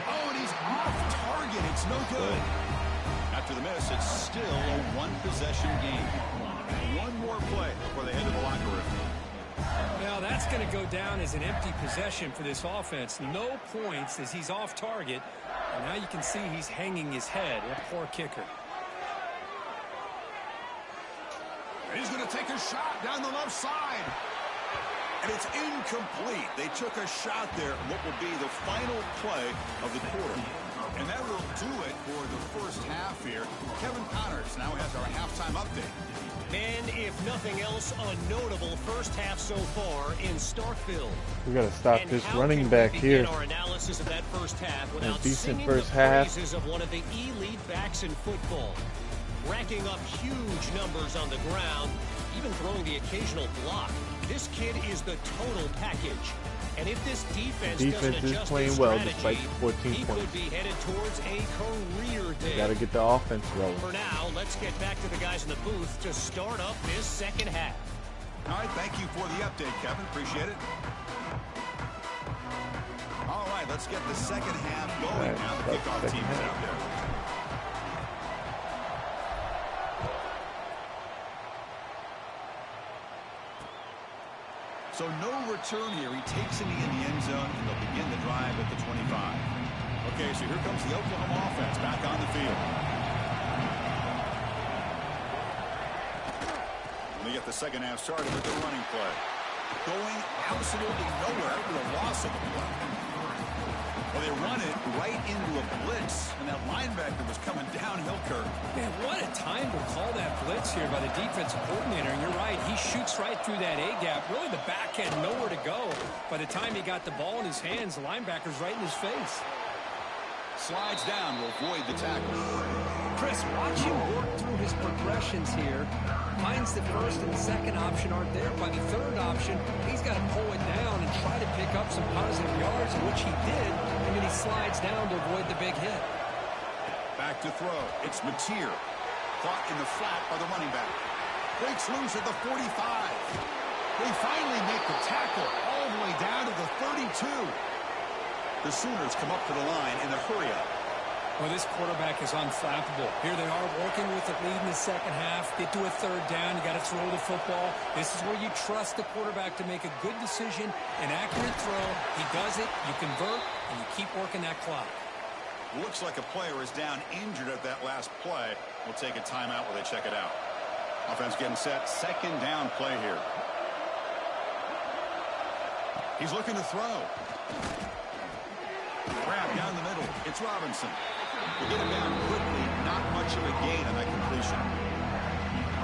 Oh, and he's off target. It's no good. After the miss, it's still a 1-possession game. One more play before they head to the locker room. Well, that's going to go down as an empty possession for this offense. No points as he's off target. And now you can see he's hanging his head. A poor kicker. He's going to take a shot down the left side. And it's incomplete. They took a shot there. What will be the final play of the quarter. And that will do it for the first half here. Kevin Connors now has our halftime update. And if nothing else, a notable first half so far in Starkville. We got to stop this running back here. Our analysis of that first half without a decent singing first the half. praises of one of the elite backs in football. Racking up huge numbers on the ground, even throwing the occasional block. This kid is the total package. And if this defense Defense doesn't is adjust playing his well strategy, despite 14 he points. could be headed towards a career day. Got to get the offense rolling. For now, let's get back to the guys in the booth to start up this second half. All right, thank you for the update, Kevin. Appreciate it. All right, let's get the second half going now. The kickoff team is out there. So no return here. He takes it in the end zone, and they'll begin the drive at the 25. Okay, so here comes the Oklahoma offense back on the field. Let me get the second half started with the running play. Going absolutely nowhere with a loss of the play. Well, they run it right into a blitz, and that linebacker was coming downhill, Kirk. Man, what a time to call that blitz here by the defensive coordinator. And you're right, he shoots right through that A-gap. Really, the back had nowhere to go. By the time he got the ball in his hands, the linebacker's right in his face. Slides down to avoid the tackle. Chris, watch him work through his progressions here. Finds the first and the second option aren't there. By the third option, he's got to pull it down and try to pick up some positive yards, which he did, and then he slides down to avoid the big hit. Back to throw. It's Mateer. Caught in the flat by the running back. Breaks loose at the 45. They finally make the tackle all the way down to the 32. The Sooners come up to the line in a hurry-up. Well, this quarterback is unflappable. Here they are working with the lead in the second half. Get to a third down. You got to throw the football. This is where you trust the quarterback to make a good decision, an accurate throw. He does it, you convert, and you keep working that clock. Looks like a player is down injured at that last play. We'll take a timeout while they check it out. Offense getting set. Second down play here. He's looking to throw. Grab down the middle. It's Robinson. We'll get him down quickly. Not much of a gain on that completion.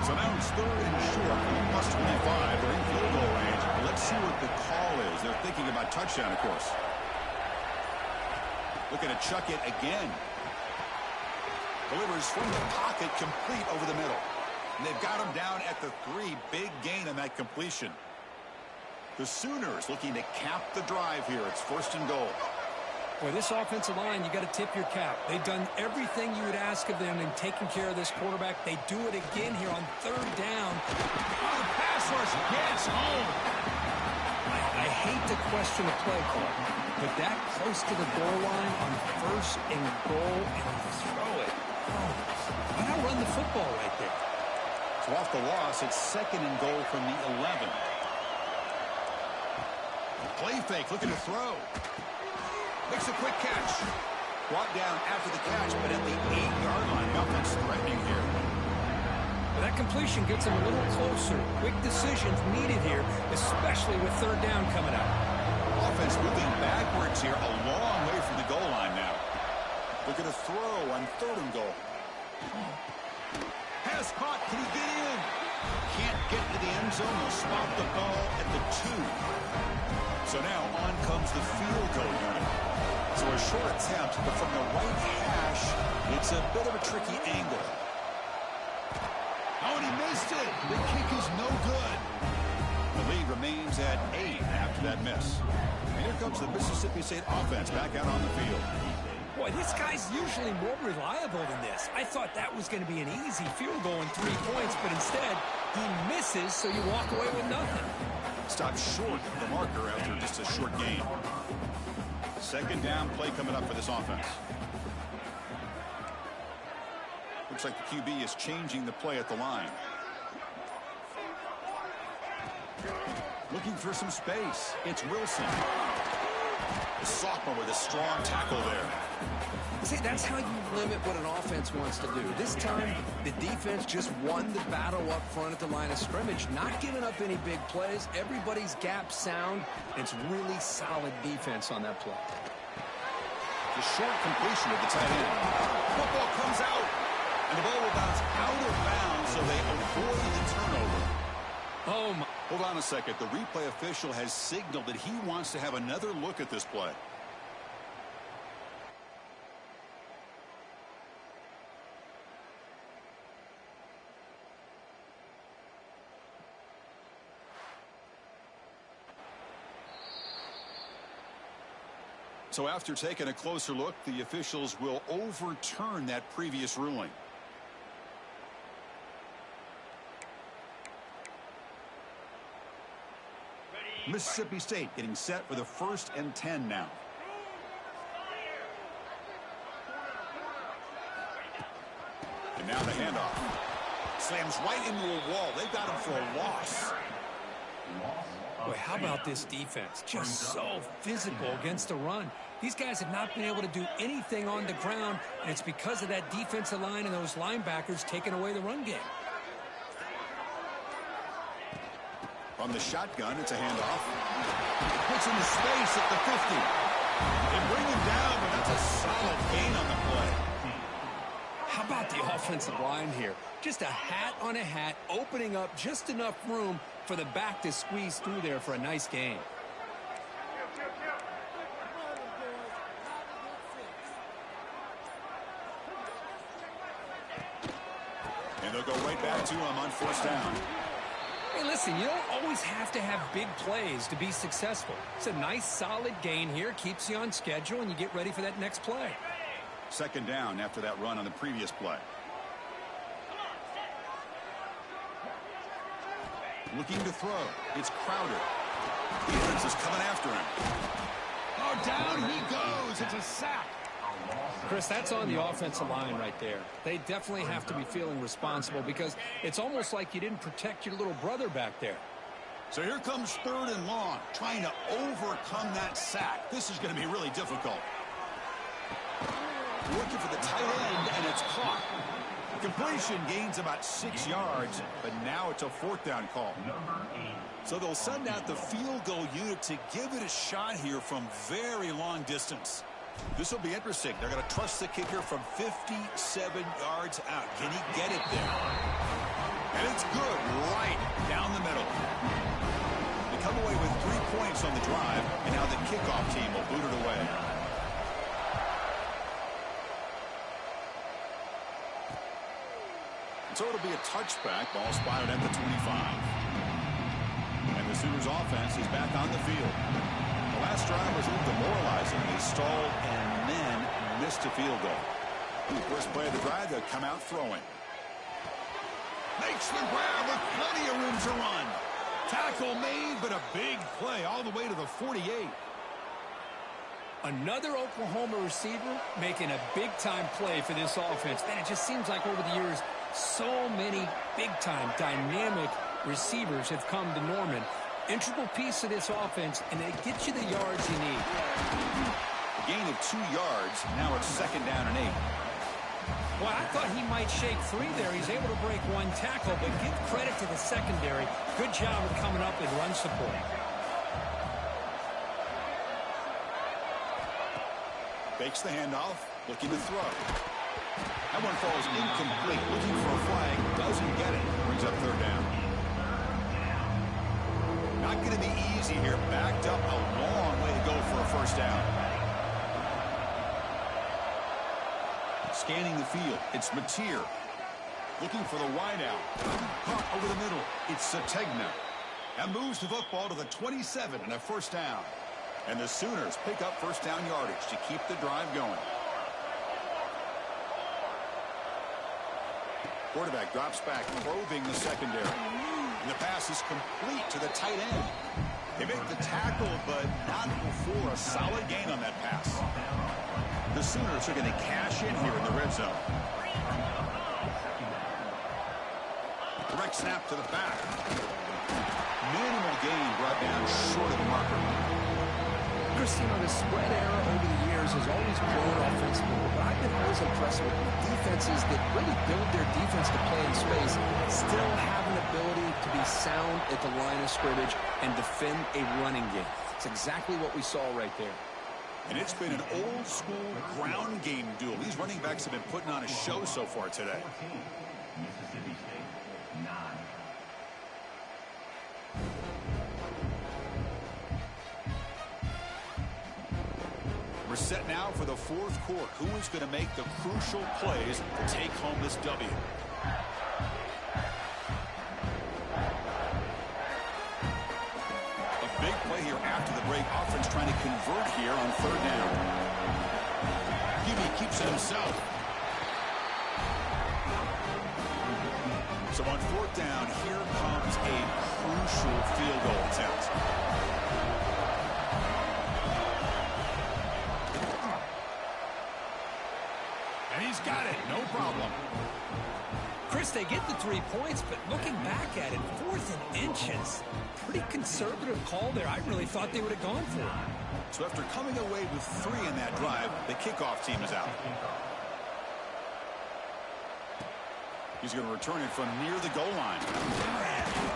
So now it's third and short from the plus 25. They're in field goal range. Let's see what the call is. They're thinking about touchdown, of course. Looking to chuck it again. Delivers from the pocket, complete over the middle. And they've got him down at the 3. Big gain on that completion. The Sooners looking to cap the drive here. It's first and goal. Boy, this offensive line, you got to tip your cap. They've done everything you would ask of them in taking care of this quarterback. They do it again here on third down. Oh, the pass rush gets home. I hate to question the play call, but that close to the goal line on first and goal, and you throw it. Oh, why not run the football right there? So off the loss, it's second and goal from the 11. Play fake, looking to throw. Makes a quick catch. Brought down after the catch, but at the 8-yard line. The offense threatening here. Well, that completion gets him a little closer. Quick decisions needed here, especially with third down coming up. Offense moving backwards here, a long way from the goal line now. Looking to throw on third and goal. Has caught. Can he get in? Can't get to the end zone. He'll spot the ball at the 2. So now on comes the field goal unit. So a short attempt, but from the right hash, it's a bit of a tricky angle. Oh, and he missed it. The kick is no good. The lead remains at 8 after that miss. And here comes the Mississippi State offense back out on the field. Boy, this guy's usually more reliable than this. I thought that was going to be an easy field goal in 3 points, but instead, he misses, so you walk away with nothing. Stopped short of the marker after just a short gain. Second down play coming up for this offense. Looks like the QB is changing the play at the line. Looking for some space. It's Wilson. The sophomore with a strong tackle there. See, that's how you limit what an offense wants to do. This time, the defense just won the battle up front at the line of scrimmage, not giving up any big plays. Everybody's gap sound. It's really solid defense on that play. The short completion of the tight end. Football comes out, and the ball will bounce out of bounds, so they avoid the turnover. Oh, my. Hold on a second. The replay official has signaled that he wants to have another look at this play. So after taking a closer look, the officials will overturn that previous ruling. Mississippi State getting set for the 1st and 10 now. And now the handoff. Slams right into a wall. They've got him for a loss. Boy, how about this defense? Just so physical against the run. These guys have not been able to do anything on the ground, and it's because of that defensive line and those linebackers taking away the run game. From the shotgun, it's a handoff. Puts into space at the 50. They bring him down, but that's a solid gain on the play. How about the offensive line here? Just a hat on a hat, opening up just enough room for the back to squeeze through there for a nice gain. And they'll go right back to him on 1st down. Hey, listen, you don't always have to have big plays to be successful. It's a nice, solid gain here, keeps you on schedule, and you get ready for that next play. 2nd down after that run on the previous play. Looking to throw. It's Crowder. Defense is coming after him. Oh, down he goes. It's a sack. Chris, that's on the offensive line right there. They definitely have to be feeling responsible because it's almost like you didn't protect your little brother back there. So here comes 3rd and long, trying to overcome that sack. This is going to be really difficult. Looking for the tight end, and it's caught. Completion gains about 6 yards, but now it's a 4th down call. So they'll send out the field goal unit to give it a shot here from very long distance. This will be interesting. They're going to trust the kicker from 57 yards out. Can he get it there? And it's good right down the middle. They come away with 3 points on the drive, and now the kickoff team will boot it away. So it'll be a touchback, ball spotted at the 25. And the Sooners offense is back on the field. The last drive was a little demoralizing. They stalled and then missed a field goal. The first play of the drive, they'll come out throwing. Makes the grab with plenty of room to run. Tackle made, but a big play all the way to the 48. Another Oklahoma receiver making a big-time play for this offense. Man, it just seems like over the years, so many big-time, dynamic receivers have come to Norman. Integral piece of this offense, and they get you the yards you need. A gain of 2 yards. Now it's 2nd down and 8. Well, I thought he might shake free there. He's able to break 1 tackle, but give credit to the secondary. Good job of coming up with run support. Fakes the handoff, looking to throw. That one falls incomplete. Looking for a flag, doesn't get it. Brings up 3rd down. Not going to be easy here. Backed up a long way to go for a 1st down. Scanning the field, it's Mateer. Looking for the wideout. Caught over the middle. It's Sategna. That moves the football to the 27 and a 1st down. And the Sooners pick up 1st down yardage to keep the drive going. Quarterback drops back, probing the secondary. And the pass is complete to the tight end. They make the tackle, but not before a solid gain on that pass. The Sooners are going to cash in here in the red zone. Direct snap to the back. Minimal gain brought down short of the marker. Chris, you know, the spread era over the years has always grown offensively, but I've been always impressed with defenses that really build their defense to play in space, still have an ability to be sound at the line of scrimmage and defend a running game. It's exactly what we saw right there. And it's been an old-school ground game duel. These running backs have been putting on a show so far today. Mississippi State, 9. We're set now for the 4th quarter. Who is going to make the crucial plays to take home this W? A big play here after the break. Offense trying to convert here on 3rd down. keeps it himself. So on fourth down, here comes a crucial field goal attempt. And he's got it, no problem. Chris, they get the 3 points, but looking back at it, 4th and inches. Pretty conservative call there. I really thought they would have gone for it. So after coming away with 3 in that drive, the kickoff team is out. He's going to return it from near the goal line.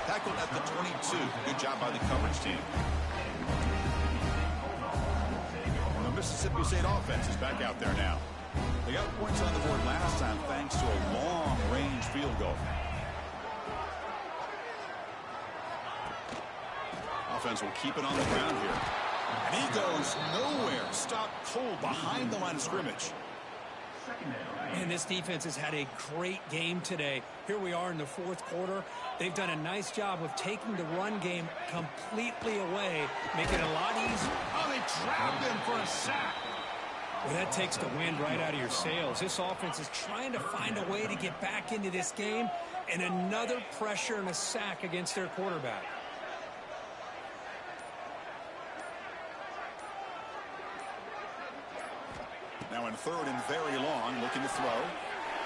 Tackled at the 22. Good job by the coverage team. The Mississippi State offense is back out there now. They got points on the board last time thanks to a long-range field goal. Offense will keep it on the ground here. And he goes nowhere. Stopped cold behind the line of scrimmage. And this defense has had a great game today. Here we are in the 4th quarter. They've done a nice job of taking the run game completely away, making it a lot easier. Oh, they trapped him for a sack. Well, that takes the wind right out of your sails. This offense is trying to find a way to get back into this game, and another pressure and a sack against their quarterback. Now in 3rd and very long, looking to throw.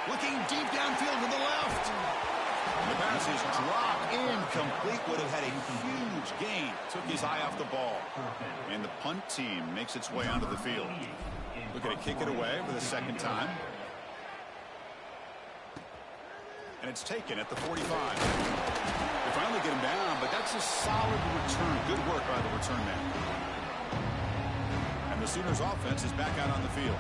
Looking deep downfield to the left. And the pass is dropped incomplete. Would have had a huge gain. Took his eye off the ball. And the punt team makes its way onto the field. Looking to kick it away for the 2nd time. And it's taken at the 45. They finally get him down, but that's a solid return. Good work by the return man. And the Sooners offense is back out on the field.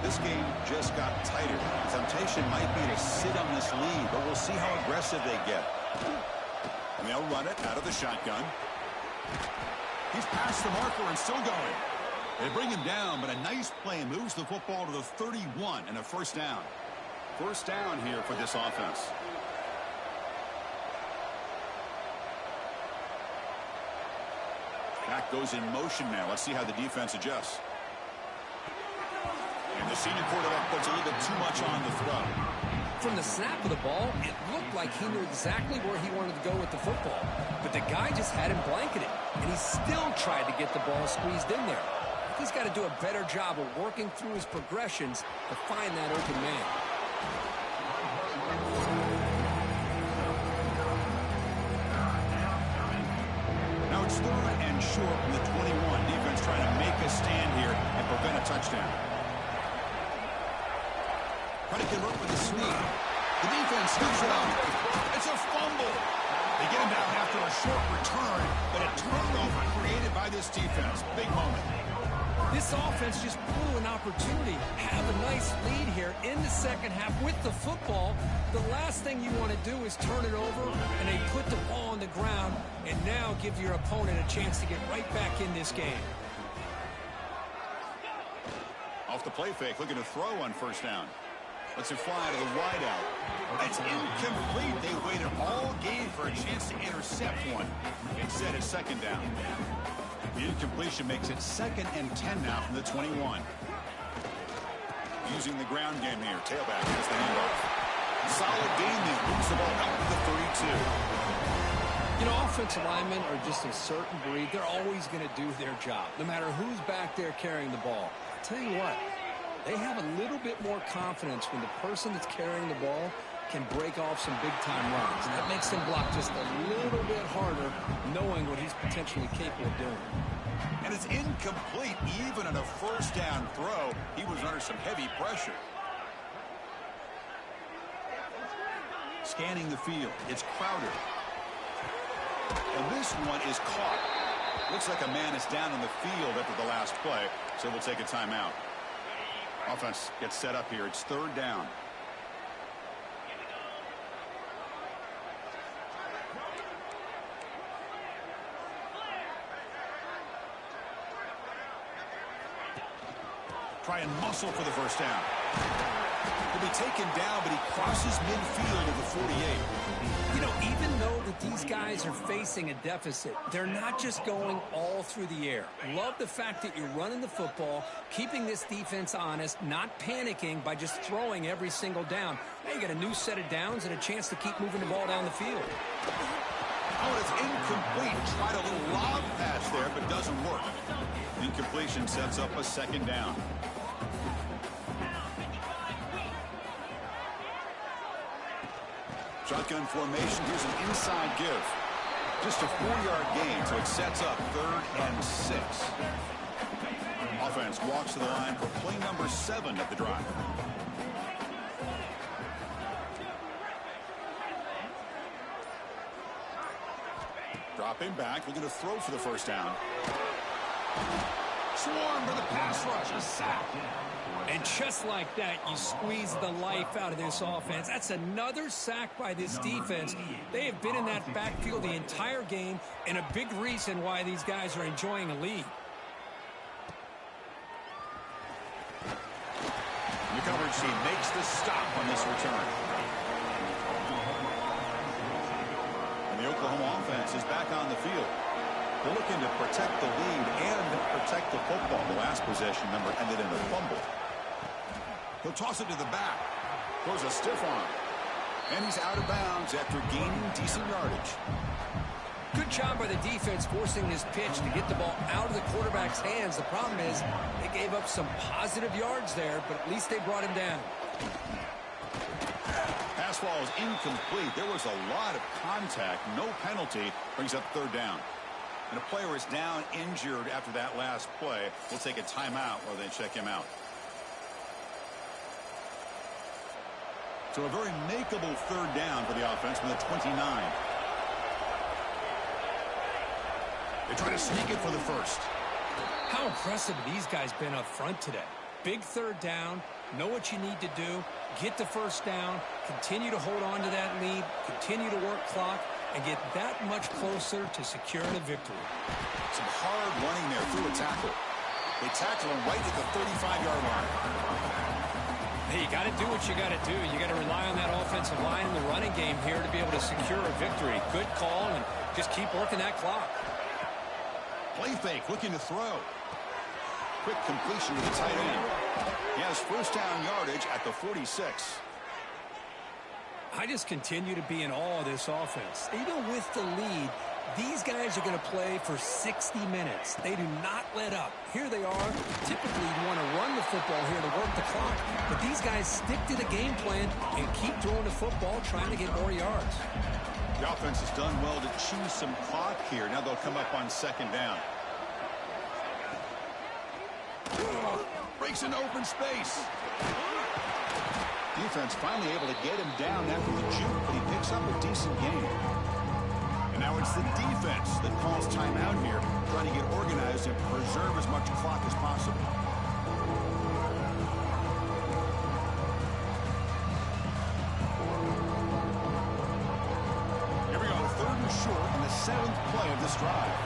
This game just got tighter. Temptation might be to sit on this lead, but we'll see how aggressive they get. And they'll run it out of the shotgun. He's past the marker and still going. They bring him down, but a nice play moves the football to the 31 and a 1st down. 1st down here for this offense. Back goes in motion now. Let's see how the defense adjusts. And the senior quarterback puts a little bit too much on the throw. From the snap of the ball, it looked like he knew exactly where he wanted to go with the football. But the guy just had him blanketed, and he still tried to get the ball squeezed in there. He's got to do a better job of working through his progressions to find that open man. Now it's 3rd and short from the 21. Defense trying to make a stand here and prevent a touchdown. Trying to convert with a sneak. The defense scoops it up. It's a fumble. They get him down after a short return, but a turnover created by this defense. Big moment. This offense just blew an opportunity. Have a nice lead here in the 2nd half with the football. The last thing you want to do is turn it over, and they put the ball on the ground and now give your opponent a chance to get right back in this game. Off the play fake, looking to throw on 1st down. Lets it fly to the wideout. It's incomplete. They waited all game for a chance to intercept one. Instead, it's 2nd down. The incompletion makes it 2nd and 10 now from the 21. Using the ground game here. Tailback has the handoff. Solid gain there. Moves the ball up to the 32. You know, offensive linemen are just a certain breed. They're always going to do their job, no matter who's back there carrying the ball. I'll tell you what, they have a little bit more confidence when the person that's carrying the ball can break off some big-time runs. And that makes them block just a little bit harder, knowing what he's potentially capable of doing. And it's incomplete. Even on a 1st down throw, he was under some heavy pressure. Scanning the field. It's Crowder. And this one is caught. Looks like a man is down on the field after the last play, so we'll take a timeout. Offense gets set up here. It's 3rd down. Try and muscle for the 1st down. He'll be taken down, but he crosses midfield at the 48. You know, even though that these guys are facing a deficit, they're not just going all through the air. Love the fact that you're running the football, keeping this defense honest, not panicking by just throwing every single down. Now you got a new set of downs and a chance to keep moving the ball down the field. Oh, it's incomplete. Tried a little lob pass there, but doesn't work. Incompletion sets up a second down. Shotgun formation. Here's an inside give. Just a 4-yard gain, so it sets up 3rd and 6. Offense walks to the line for play number 7 of the drive. Dropping back, looking to throw for the first down. Swarm for the pass rush, a sack. And just like that, you squeeze the life out of this offense. That's another sack by this defense. They have been in that backfield the entire game, and a big reason why these guys are enjoying a lead. The coverage team makes the stop on this return. And the Oklahoma offense is back on the field. They're looking to protect the lead and protect the football. The last possession, remember, ended in a fumble. He'll toss it to the back. Throws a stiff arm. And he's out of bounds after gaining decent yardage. Good job by the defense forcing this pitch to get the ball out of the quarterback's hands. The problem is they gave up some positive yards there, but at least they brought him down. Pass ball is incomplete. There was a lot of contact. No penalty. Brings up 3rd down. And a player is down injured after that last play. We'll take a timeout while they check him out. So a very makeable 3rd down for the offense from the 29. They try to sneak it for the first. How impressive have these guys been up front today? Big 3rd down, know what you need to do, get the first down, continue to hold on to that lead, continue to work clock, and get that much closer to securing a victory. Some hard running there through a tackle. They tackle him right at the 35-yard line. Hey, you got to do what you got to do. You got to rely on that offensive line in the running game here to be able to secure a victory. Good call, and just keep working that clock. Play fake, looking to throw. Quick completion to the tight end. He has first down yardage at the 46. I just continue to be in awe of this offense. Even with the lead, these guys are going to play for 60 minutes. They do not let up. Here they are. Typically, you want to run the football here to work the clock, but these guys stick to the game plan and keep throwing the football, trying to get more yards. The offense has done well to chew some clock here. Now they'll come up on 2nd down. Breaks into open space. Defense finally able to get him down after the juke, but he picks up a decent gain. And now it's the defense that calls timeout here, trying to get organized and preserve as much clock as possible. Here we go, 3rd and short on the 7th play of this drive.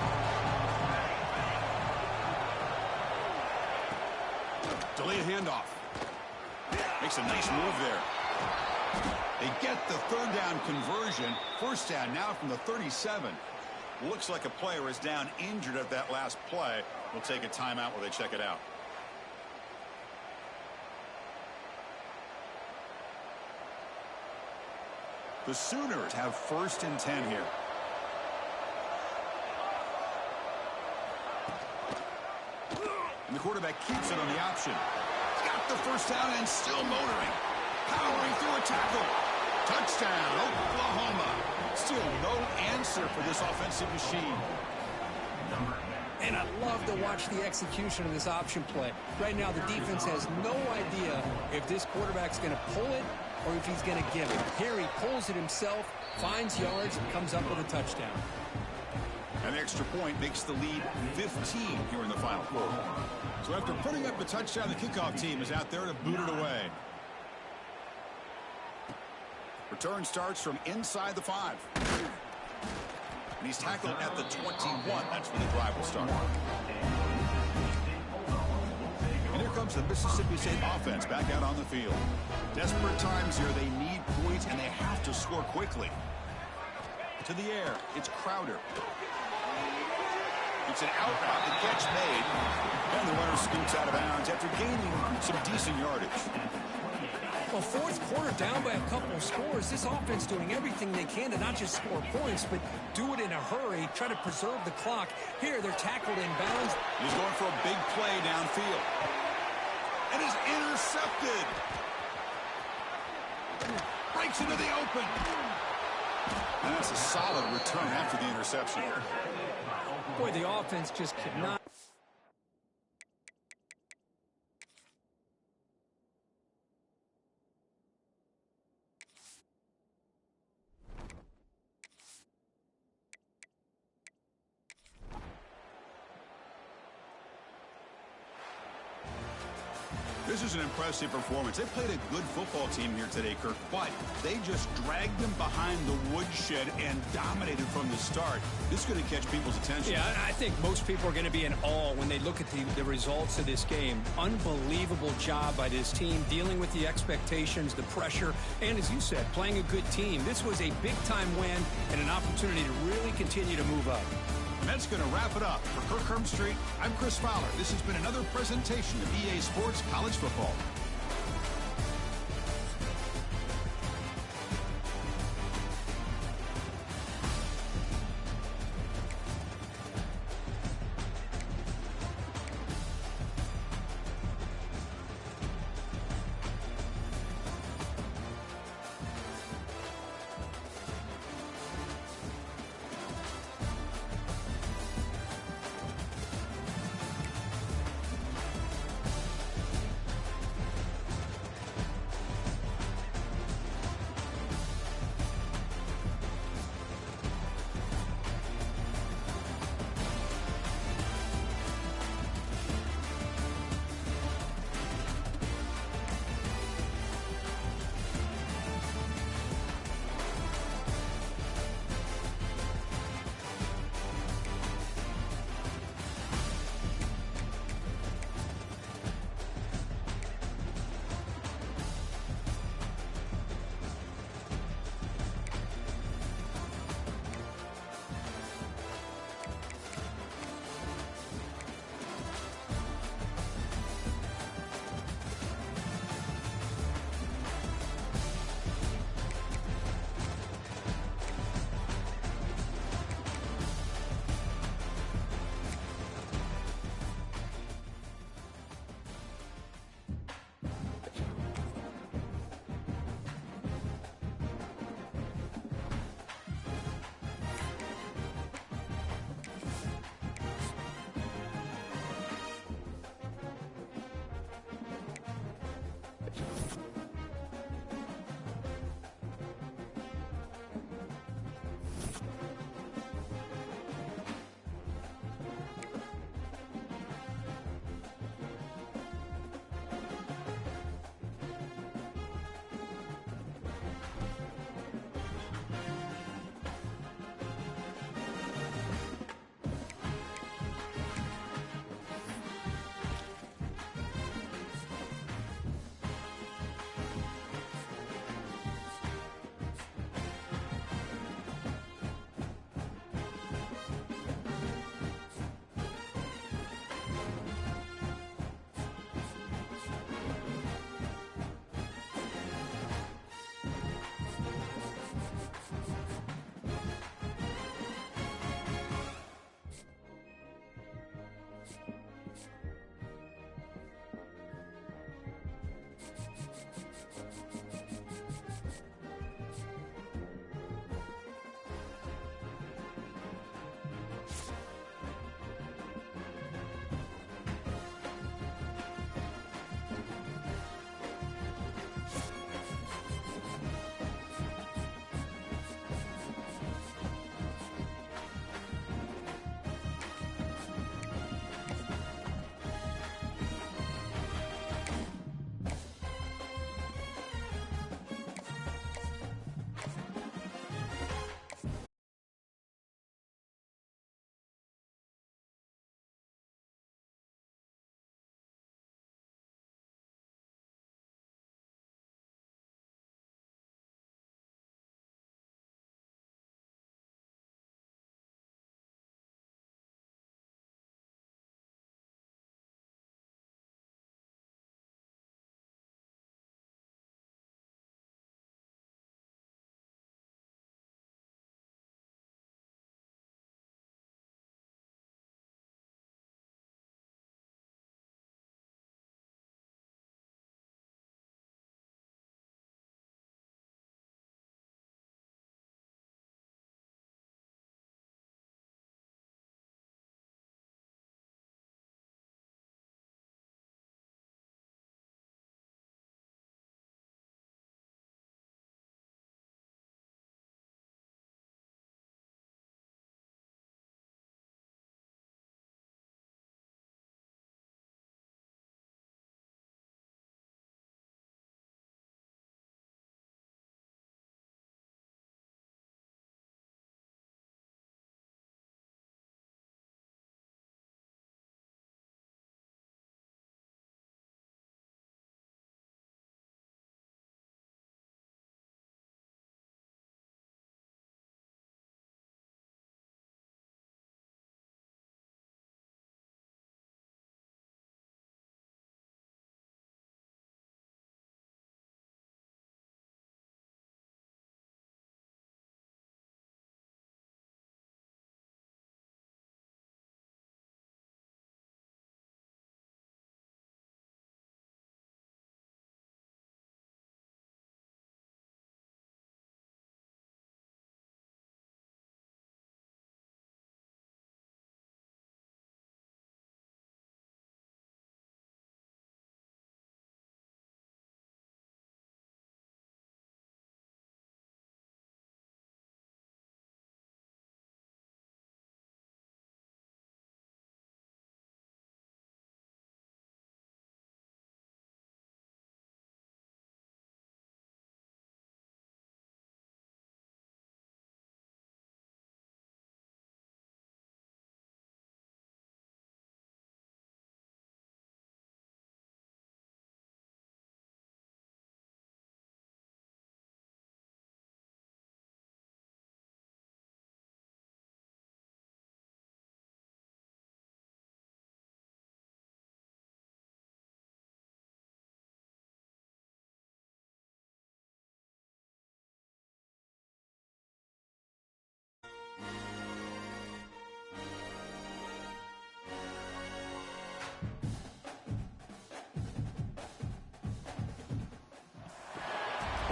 Delayed handoff. Makes a nice move there. They get the 3rd down conversion. First down now from the 37. Looks like a player is down injured at that last play. We'll take a timeout while they check it out. The Sooners have 1st and 10 here. And the quarterback keeps it on the option. Got the first down and still motoring. Powering through a tackle. Touchdown, Oklahoma. Still no answer for this offensive machine. And I love to watch the execution of this option play. Right now, the defense has no idea if this quarterback's going to pull it or if he's going to give it. Here he pulls it himself, finds yards, and comes up with a touchdown. An extra point makes the lead 15 here in the final quarter. So after putting up the touchdown, the kickoff team is out there to boot it away. Return starts from inside the 5. And he's tackled at the 21. That's when the drive will start. And here comes the Mississippi State offense back out on the field. Desperate times here. They need points, and they have to score quickly. To the air. It's Crowder. It's an out route. The catch made. And the runner scoots out of bounds after gaining some decent yardage. Well, fourth quarter down by a couple of scores. This offense doing everything they can to not just score points, but do it in a hurry, try to preserve the clock. Here, they're tackled in bounds. He's going for a big play downfield. And is intercepted. Breaks into the open. And that's a solid return after the interception. Boy, the offense just could not. This is an impressive performance. They played a good football team here today, Kirk, but they just dragged them behind the woodshed and dominated from the start. This is going to catch people's attention. Yeah, I think most people are going to be in awe when they look at the results of this game. Unbelievable job by this team, dealing with the expectations, the pressure, and as you said, playing a good team. This was a big-time win and an opportunity to really continue to move up. And that's going to wrap it up. For Kirk Herbstreit, I'm Chris Fowler. This has been another presentation of EA Sports College Football.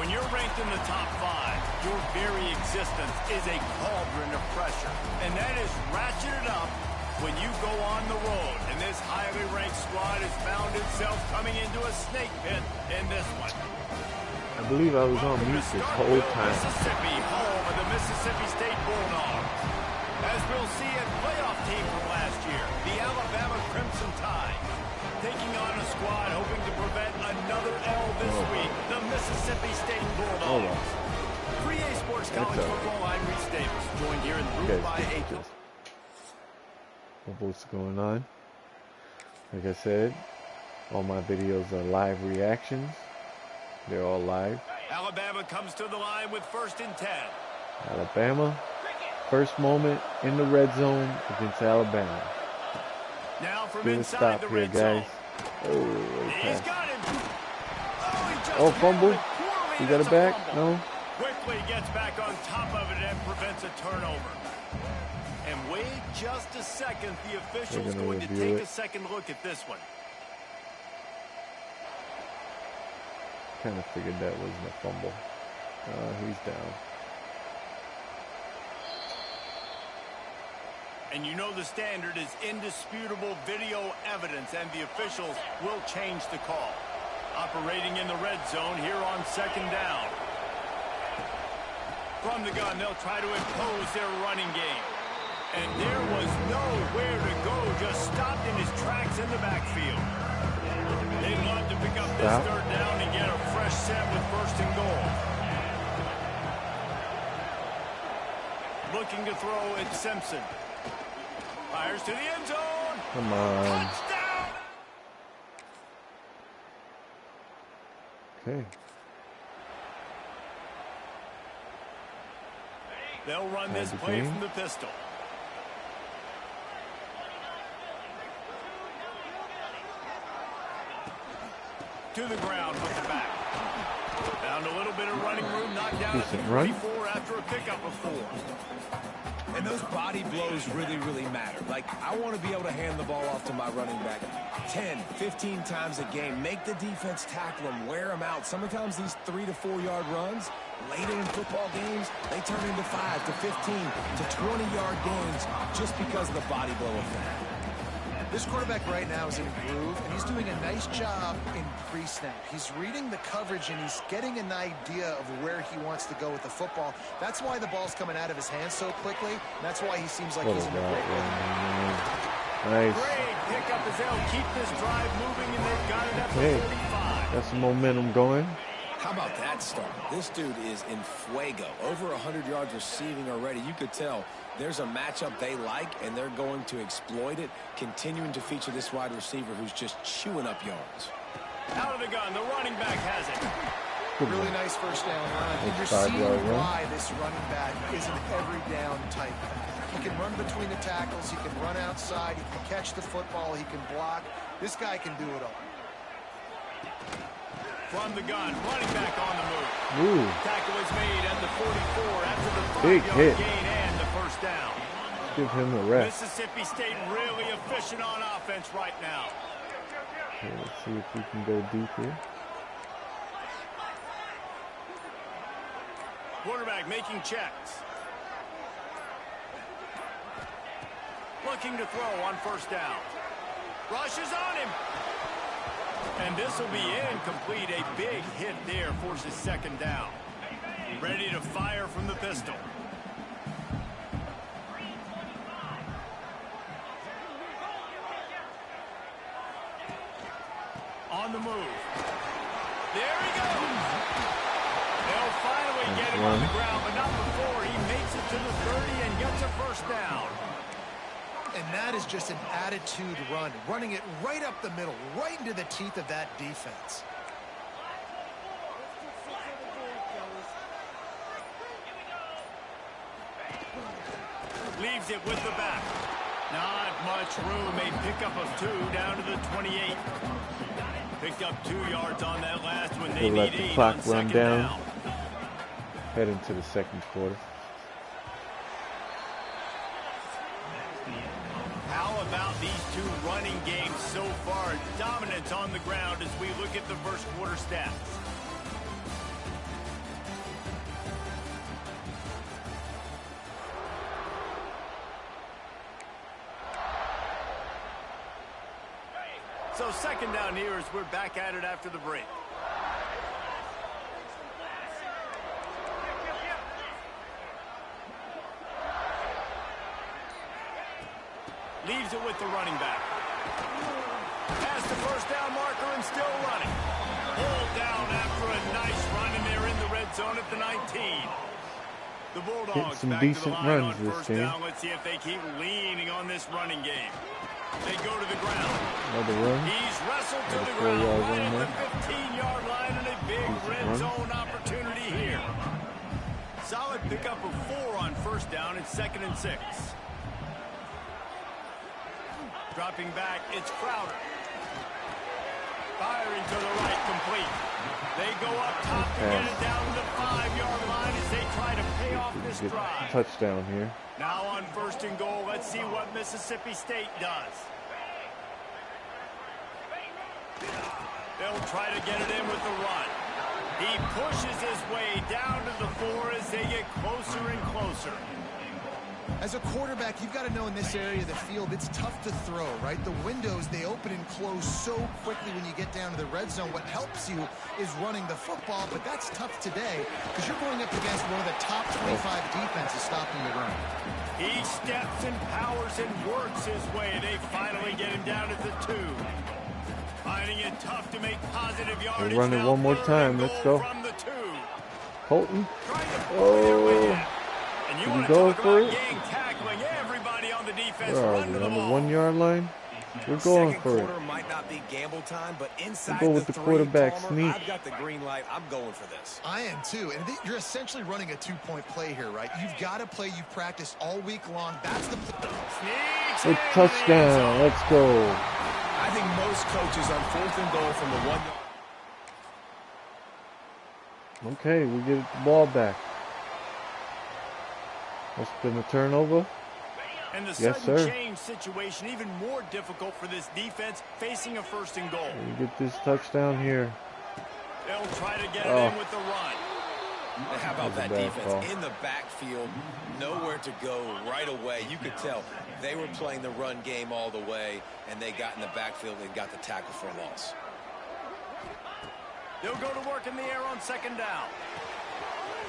When you're ranked in the top 5, your very existence is a cauldron of pressure. And that is ratcheted up when you go on the road. And this highly ranked squad has found itself coming into a snake pit in this one. I believe I was on mute this whole time. Mississippi, home of the Mississippi State Bulldogs. As we'll see a playoff team from last year, the Alabama Crimson Tide. Taking on a squad hoping to prevent another L this week, the Mississippi State Bulldogs. 3A Sports College Football, I'm Reese Davis, joined here in the room by Aco. What's going on? Like I said, all my videos are live reactions. They're all live. Alabama comes to the line with 1st and 10. Alabama, first moment in the red zone against Alabama. Now from Good inside stop the here, red guys. zone. He's got him. Oh, fumble. You got it back? No. Quickly gets back on top of it and prevents a turnover. And wait just a second. The official's going to take a second look at this one. Kind of figured that wasn't a fumble. He's down. And you know the standard is indisputable video evidence, and the officials will change the call. Operating in the red zone here on 2nd down. From the gun, they'll try to impose their running game. And there was nowhere to go, just stopped in his tracks in the backfield. They'd love to pick up this 3rd down and get a fresh set with 1st and goal. Looking to throw at Simpson. Fires to the end zone. Come on. Touchdown. Okay. They'll run this play from the pistol. To the ground with the back. Found a little bit of running room, knocked down at the 44 after a pickup of 4. And those body blows really, really matter. Like, I want to be able to hand the ball off to my running back 10, 15 times a game. Make the defense tackle them, wear them out. Sometimes these 3 to 4 yard runs, later in football games, they turn into 5 to 15 to 20 yard gains just because of the body blow effect. This quarterback right now is in a groove, and he's doing a nice job in pre-snap. He's reading the coverage, and he's getting an idea of where he wants to go with the football. That's why the ball's coming out of his hands so quickly, and that's why he seems like he's in a great rhythm. Nice. Great pick up as they'll keep this drive moving, and they've got it at the 45. Got some momentum going. How about that start? This dude is in fuego. Over 100 yards receiving already. You could tell there's a matchup they like, and they're going to exploit it, continuing to feature this wide receiver who's just chewing up yards. Out of the gun, the running back has it. Really nice 1st down run. And you're seeing why this running back is an every down type back. He can run between the tackles. He can run outside. He can catch the football. He can block. This guy can do it all. From the gun, running back on the move. Ooh. Tackle was made at the 44 after the 5-yard gain and the 1st down. Give him a rest. Mississippi State really efficient on offense right now. Okay, let's see if we can go deep here. Quarterback making checks. Looking to throw on 1st down. Rushes on him. And this will be incomplete. A big hit there forces 2nd down. Ready to fire from the pistol. On the move. There he goes. They'll finally get him on the ground, but not before he makes it to the 30 and gets a 1st down. And that is just an attitude run, running it right up the middle, right into the teeth of that defense. Leaves it with the back. Not much room. A pickup of 2 down to the 28. Picked up 2 yards on that last one. They We'll let need the 8 clock on run 2nd down. down. Head into the 2nd quarter. How about these 2 running games so far? Dominance on the ground as we look at the 1st quarter stats. So second down here as we're back at it after the break. Leaves it with the running back. Past the first down marker and still running. Pulled down after a nice run, and they're in the red zone at the 19. The Bulldogs some back decent to the line runs on this first game. down. Let's see if they keep leaning on this running game. They go to the ground. Another run. He's wrestled to the 4 ground yards right on at there. the 15-yard line, and a big red run. zone opportunity here. Solid pickup of 4 on first down. It's 2nd and 6. Dropping back, it's Crowder. Firing to the right, complete. They go up top to get it down to the 5-yard line as they try to pay off this Get drive. touchdown here. Now on 1st and goal, let's see what Mississippi State does. They'll try to get it in with the run. He pushes his way down to the 4 as they get closer and closer. As a quarterback, you've got to know in this area of the field, it's tough to throw, right? The windows, they open and close so quickly when you get down to the red zone. What helps you is running the football, but that's tough today because you're going up against one of the top 25 defenses stopping the run. He steps and powers and works his way. They finally get him down at the 2. Finding it tough to make positive yardage. We'll run it one more time. Let's go. From the 2. Colton. Trying to play their way in. And you want to go talk for about it? gang tackling. Everybody on the defense Where are run we? to the On the ball. 1-yard line? We're going Second for it. quarter might not be gamble time, but inside We'll go with the 3, quarterback Palmer, sneak. I've got the green light. I'm going for this. I am too, and you're essentially running a 2-point play here, right? You've got a play you've practiced all week long. That's the play. Sneaks Good into the end touchdown. zone. Let's go. I think most coaches on 4th and goal from the 1-yard. Okay, we get the ball back. That's been a turnover. And the Yes, sudden sir. change situation even more difficult for this defense facing a 1st and goal. We get this touchdown here. They'll try to get it Oh. in with the run. How about that That was a bad defense call. in the backfield, nowhere to go right away. You could tell they were playing the run game all the way, and they got in the backfield and got the tackle for a loss. They'll go to work in the air on 2nd down.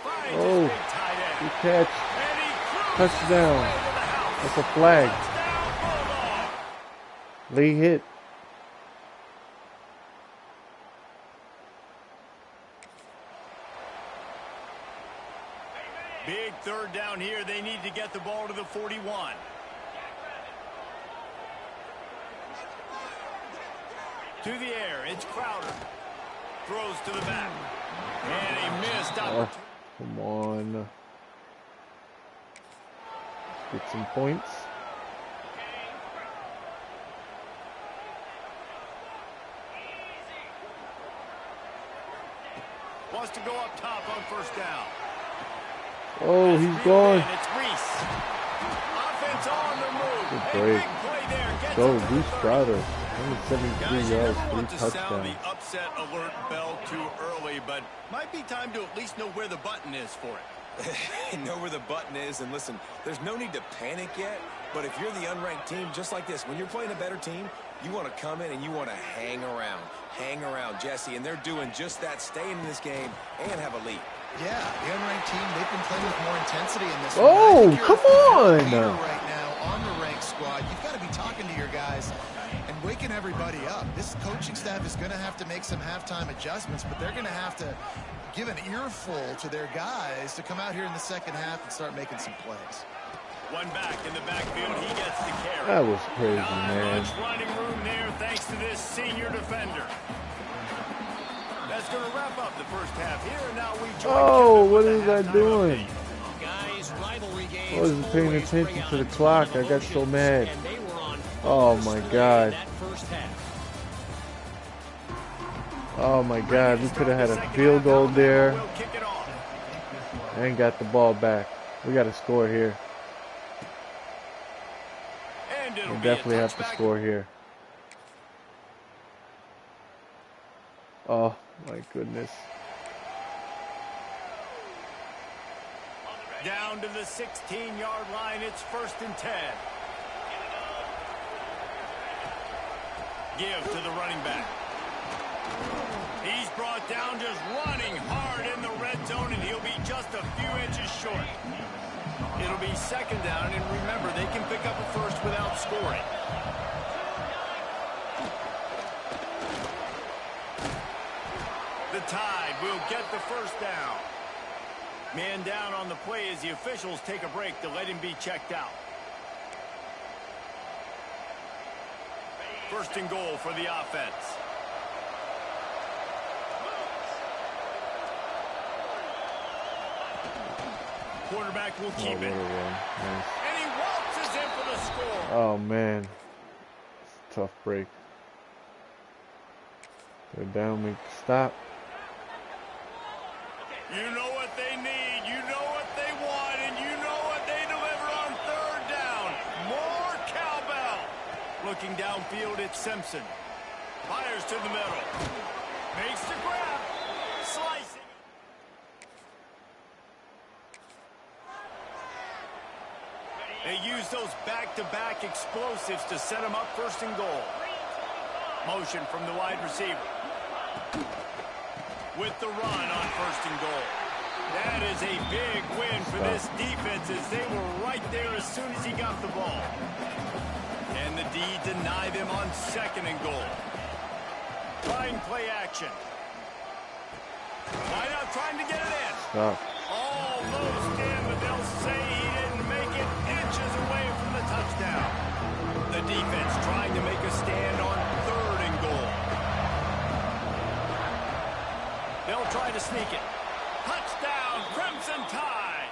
Finds Oh, his big tight good end. catch. And he cruises Touchdown. his way to the house. That's a flag. Touchdown, Bulldog. Late hit. Big 3rd down here. They need to get the ball to the 41. To the air, it's Crowder. Throws to the back. And a missed opportunity. Come on. Get some points. Wants to go up top on 1st down. Oh, he's gone. It's Reese. Offense on the move. Good A break. big play there. Gets Go, it to the Goose 30. Crowder. Guys, 173 you yards, never 3 want to sound touchdowns. the upset alert bell too early, but might be time to at least know where the button is for it. Know where the button is, and listen, there's no need to panic yet, but if you're the unranked team, just like this, when you're playing a better team, you want to come in and you want to hang around, Jesse, and they're doing just that, staying in this game and have a lead. Yeah, the unranked team, they've been playing with more intensity in this Oh, one. I think you're come a on. leader right now on the ranked squad. You've got to be talking to your guys and waking everybody up. This coaching staff is going to have to make some halftime adjustments, but they're going to have to give an earful to their guys to come out here in the second half and start making some plays. One back in the backfield. He gets the carry. That was crazy, Not man. much running room there thanks to this senior defender. That's going to wrap up the first half here, and now we join Oh, Kevin what with is the I halftime doing? update. Guys, rivalry games I wasn't paying always attention bring to the on a clock. ton of I got so emotions, mad. and they were on Oh, full my display God. in that first half. Oh my God, we could have had a field goal there We'll kick it off. and got the ball back. We got to score here. And it'll We be a definitely have to touchback. score here. Oh my goodness. Down to the 16-yard line. It's 1st and 10. give to the running back. He's brought down just running hard in the red zone, and he'll be just a few inches short. It'll be second down, and remember, they can pick up a first without scoring. The Tide will get the first down. Man down on the play as the officials take a break to let him be checked out. First and goal for the offense. Quarterback will keep it. Nice. And he waltzes in for the score. Oh, man. It's a tough break. They're down, make the stop. You know what they need, you know what they want, and you know what they deliver on third down. More cowbell. Looking downfield, it's Simpson. Fires to the middle. Makes the grab. Slicing. They use those back-to-back explosives to set them up first and goal. Motion from the wide receiver. With the run on first and goal. That is a big win for this defense as they were right there as soon as he got the ball. And the D deny them on second and goal. Trying play action. Why not trying to get it in? Stop. Almost in, but they'll say he didn't make it inches away from the touchdown. The defense trying to make a stand on third and goal. They'll try to sneak it. Touchdown, Crimson Tide.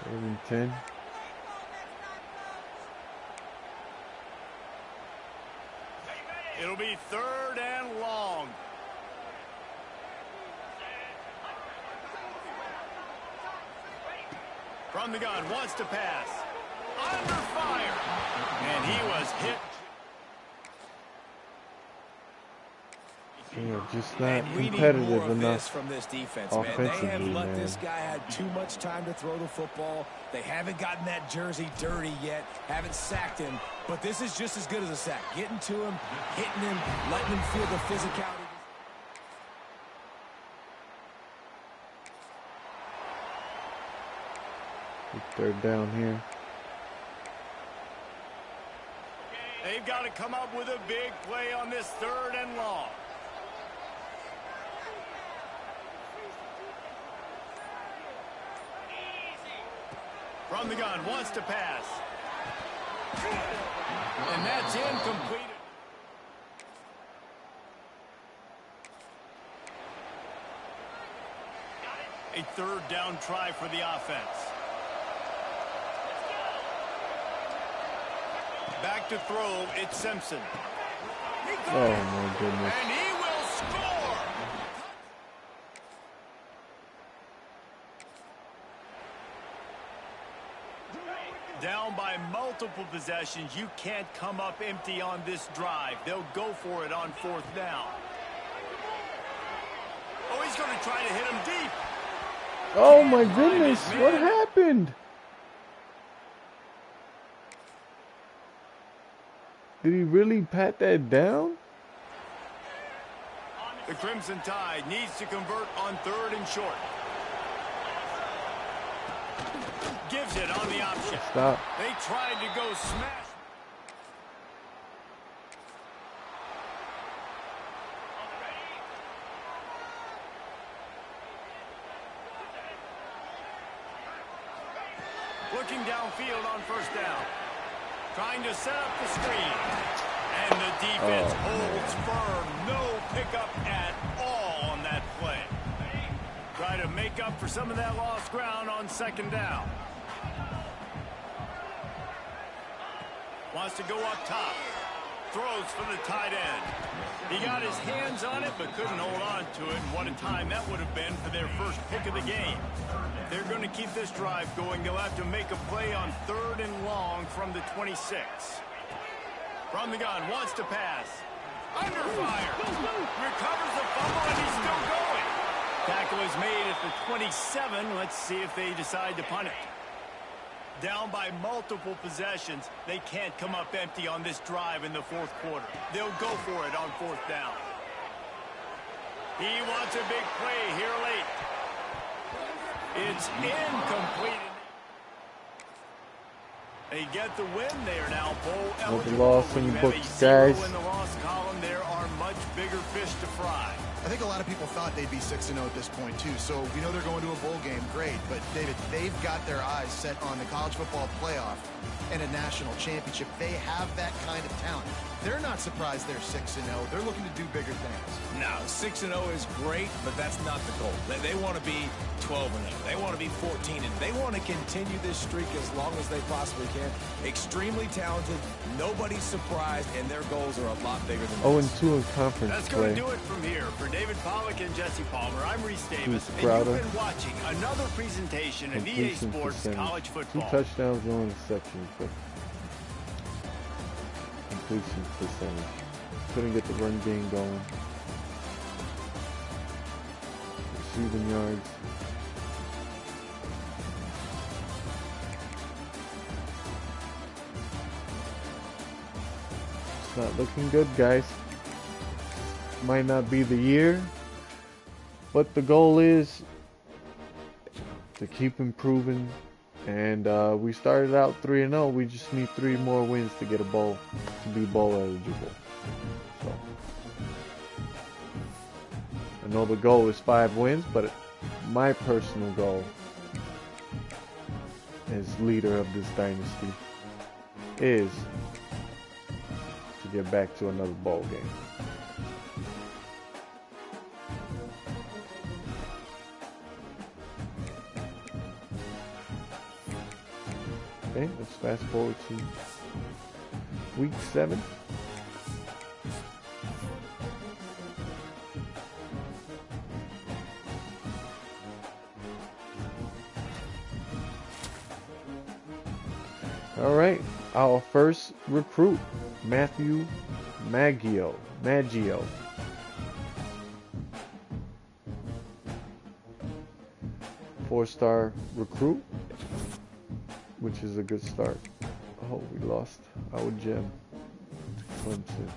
Third and 10. It'll be third and long. From the gun, wants to pass. Under fire. And he was hit. You know, just not And we need competitive more of enough this from this defense, man. They offensively, have let man. this guy have too much time to throw the football. They haven't gotten that jersey dirty yet, haven't sacked him. But this is just as good as a sack. Getting to him, hitting him, letting him feel the physicality. Third down here. They've got to come up with a big play on this third and long. From the gun, wants to pass. And that's incomplete. A third down try for the offense. Back to throw, it's Simpson. Oh my goodness. And he will score! Down by multiple possessions, you can't come up empty on this drive. They'll go for it on fourth down. Oh, he's going to try to hit him deep. Oh my goodness, what happened? Did he really pat that down? The Crimson Tide needs to convert on third and short. Gives it on the option. Stop. They tried to go smash. Looking downfield on first down. Trying to set up the screen. And the defense holds firm. No pickup at all on that play. Try to make up for some of that lost ground on second down. Wants to go up top. Throws for the tight end. He got his hands on it, but couldn't hold on to it. And what a time that would have been for their first pick of the game. If they're going to keep this drive going, they'll have to make a play on third and long from the 26. From the gun, wants to pass. Under fire. Recovers the fumble, and he's still going. Tackle is made at the 27. Let's see if they decide to punt it. Down by multiple possessions, they can't come up empty on this drive in the fourth quarter. They'll go for it on fourth down. He wants a big play here late. It's incomplete. They get the win. They are now bowl eligible. loss in When the you have books, a 0 guys. in the loss column, there are much bigger fish to fry. I think a lot of people thought they'd be 6-0 at this point, too. So we know they're going to a bowl game. Great. But, David, they've got their eyes set on the college football playoff and a national championship. They have that kind of talent. They're not surprised they're 6-0. They're looking to do bigger things. No, 6-0 is great, but that's not the goal. They want to be 12-0. They want to be 14-0. They want to continue this streak as long as they possibly can. Extremely talented. Nobody's surprised, and their goals are a lot bigger than this. 0-2 in conference That's play. going to do it from here. For David Pollock and Jesse Palmer, I'm Reese Davis, and Crowder. you've been watching another presentation of EA Completion Sports percentage. College 2 Football. touchdowns, 1 interception, but completion percentage. Couldn't get the run game going. Receiving yards. It's not looking good, guys. Might not be the year, but the goal is to keep improving. And we started out 3-0. We just need 3 more wins to get a bowl, to be bowl eligible. So I know the goal is 5 wins, but my personal goal as leader of this dynasty is to get back to another bowl game. Okay, let's fast forward to week 7. All right, our first recruit, Matthew Maggio. 4-star recruit, which is a good start. Oh, we lost our gem to Clemson.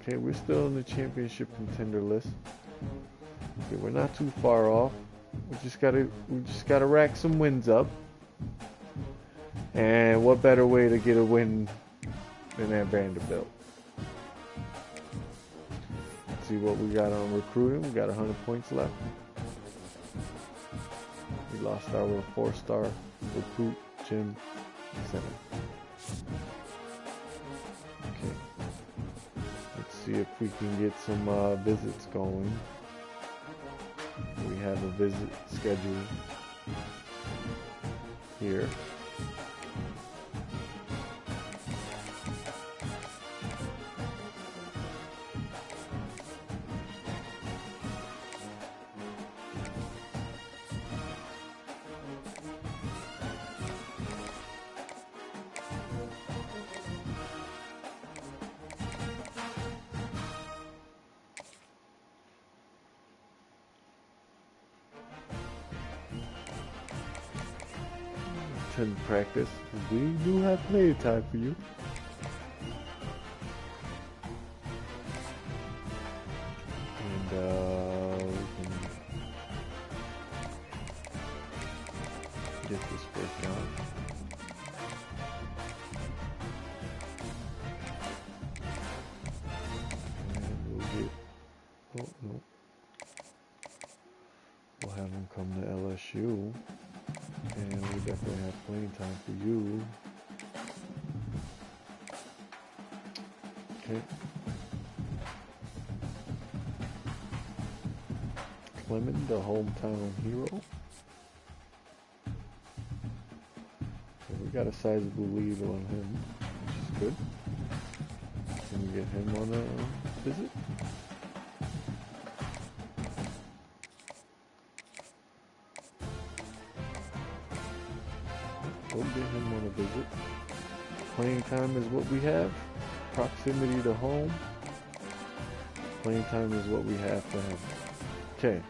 Okay, we're still in the championship contender list. Okay, we're not too far off. We just gotta rack some wins up. And what better way to get a win than at Vanderbilt? Let's see what we got on recruiting. We got 100 points left. We lost our 4-star recruit, Jim Center. Okay. Let's see if we can get some visits going. We have a visit scheduled here. Practice. We do have play time for you. And we can get this breakdown. And we'll get, oh no, we'll have them come to LSU. And we definitely have playing time for you. Okay. Clement, the hometown hero. So we got a sizable lead on him, which is good. Can we get him on a visit? We'll get him on a visit. Playing time is what we have. Proximity to home. Playing time is what we have for him. Okay.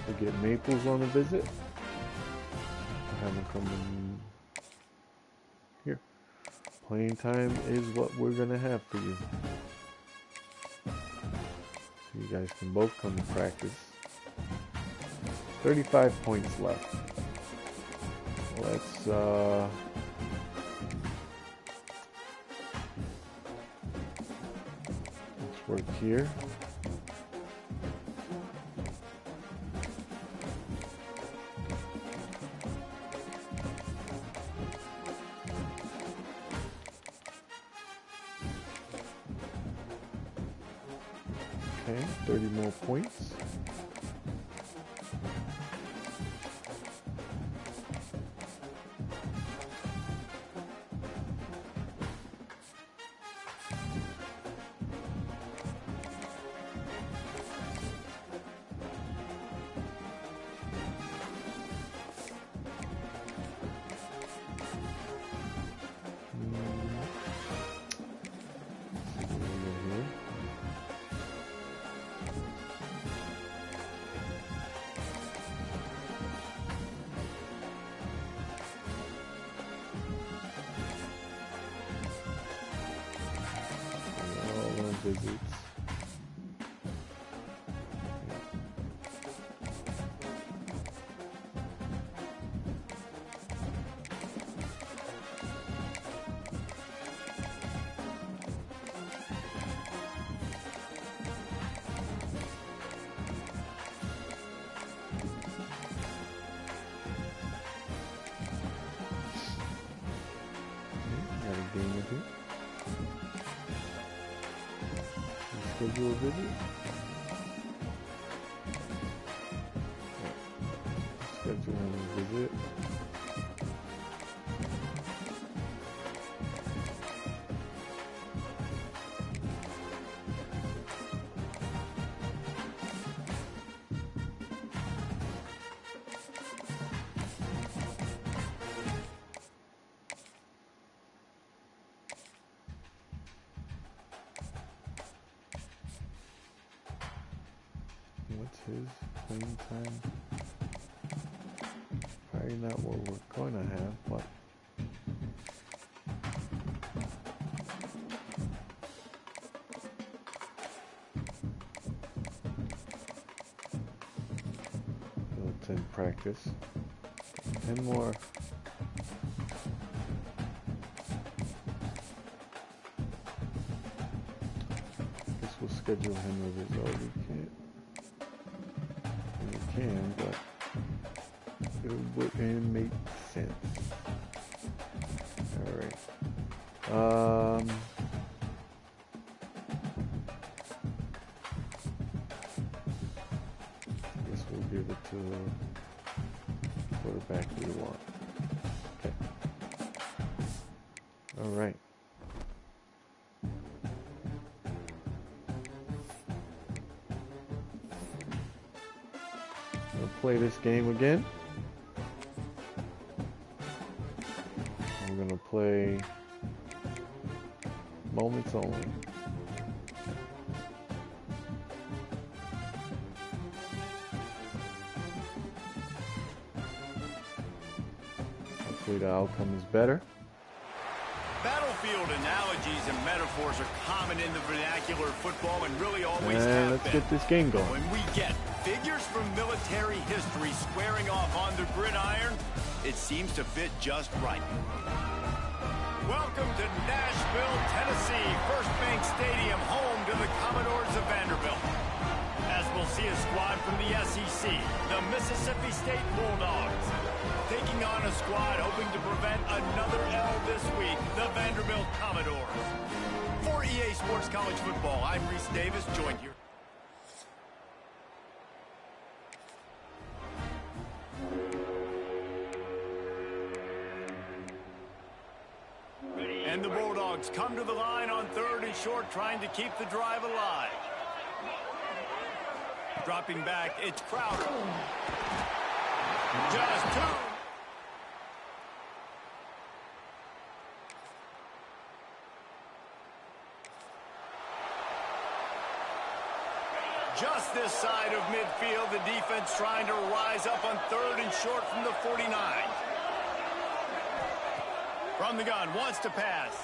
We get Maples on a visit. Have him come in here. Playing time is what we're gonna have for you. So you guys can both come to practice. 35 points left. Let's work here. Okay, 30 more points. Visits. Got a game with you. Schedule a visit. Schedule a visit. What's his playing time? Probably not what we're going to have, but it's in practice. 10 more. Guess we'll schedule him with his already can't. We can, but it wouldn't make sense. Alright. Guess we'll give it to the quarterback we want. Okay. Alright. We'll play this game again. We're gonna play moments only. Hopefully the outcome is better. Battlefield analogies and metaphors are common in the vernacular of football and really always And have let's been. get this game going. When we get figures from military history squaring off on the gridiron, it seems to fit just right. Welcome to Nashville, Tennessee, First Bank Stadium, home to the Commodores of Vanderbilt. As we'll see a squad from the SEC, the Mississippi State Bulldogs, taking on a squad hoping to prevent another L this week, the Vanderbilt Commodores. For EA Sports College Football, I'm Reese Davis, joined here. And the Bulldogs come to the line on 3rd and short, trying to keep the drive alive. Dropping back, it's Crowder. Just two. just this side of midfield. The defense trying to rise up on 3rd and short from the 49. From the gun, wants to pass.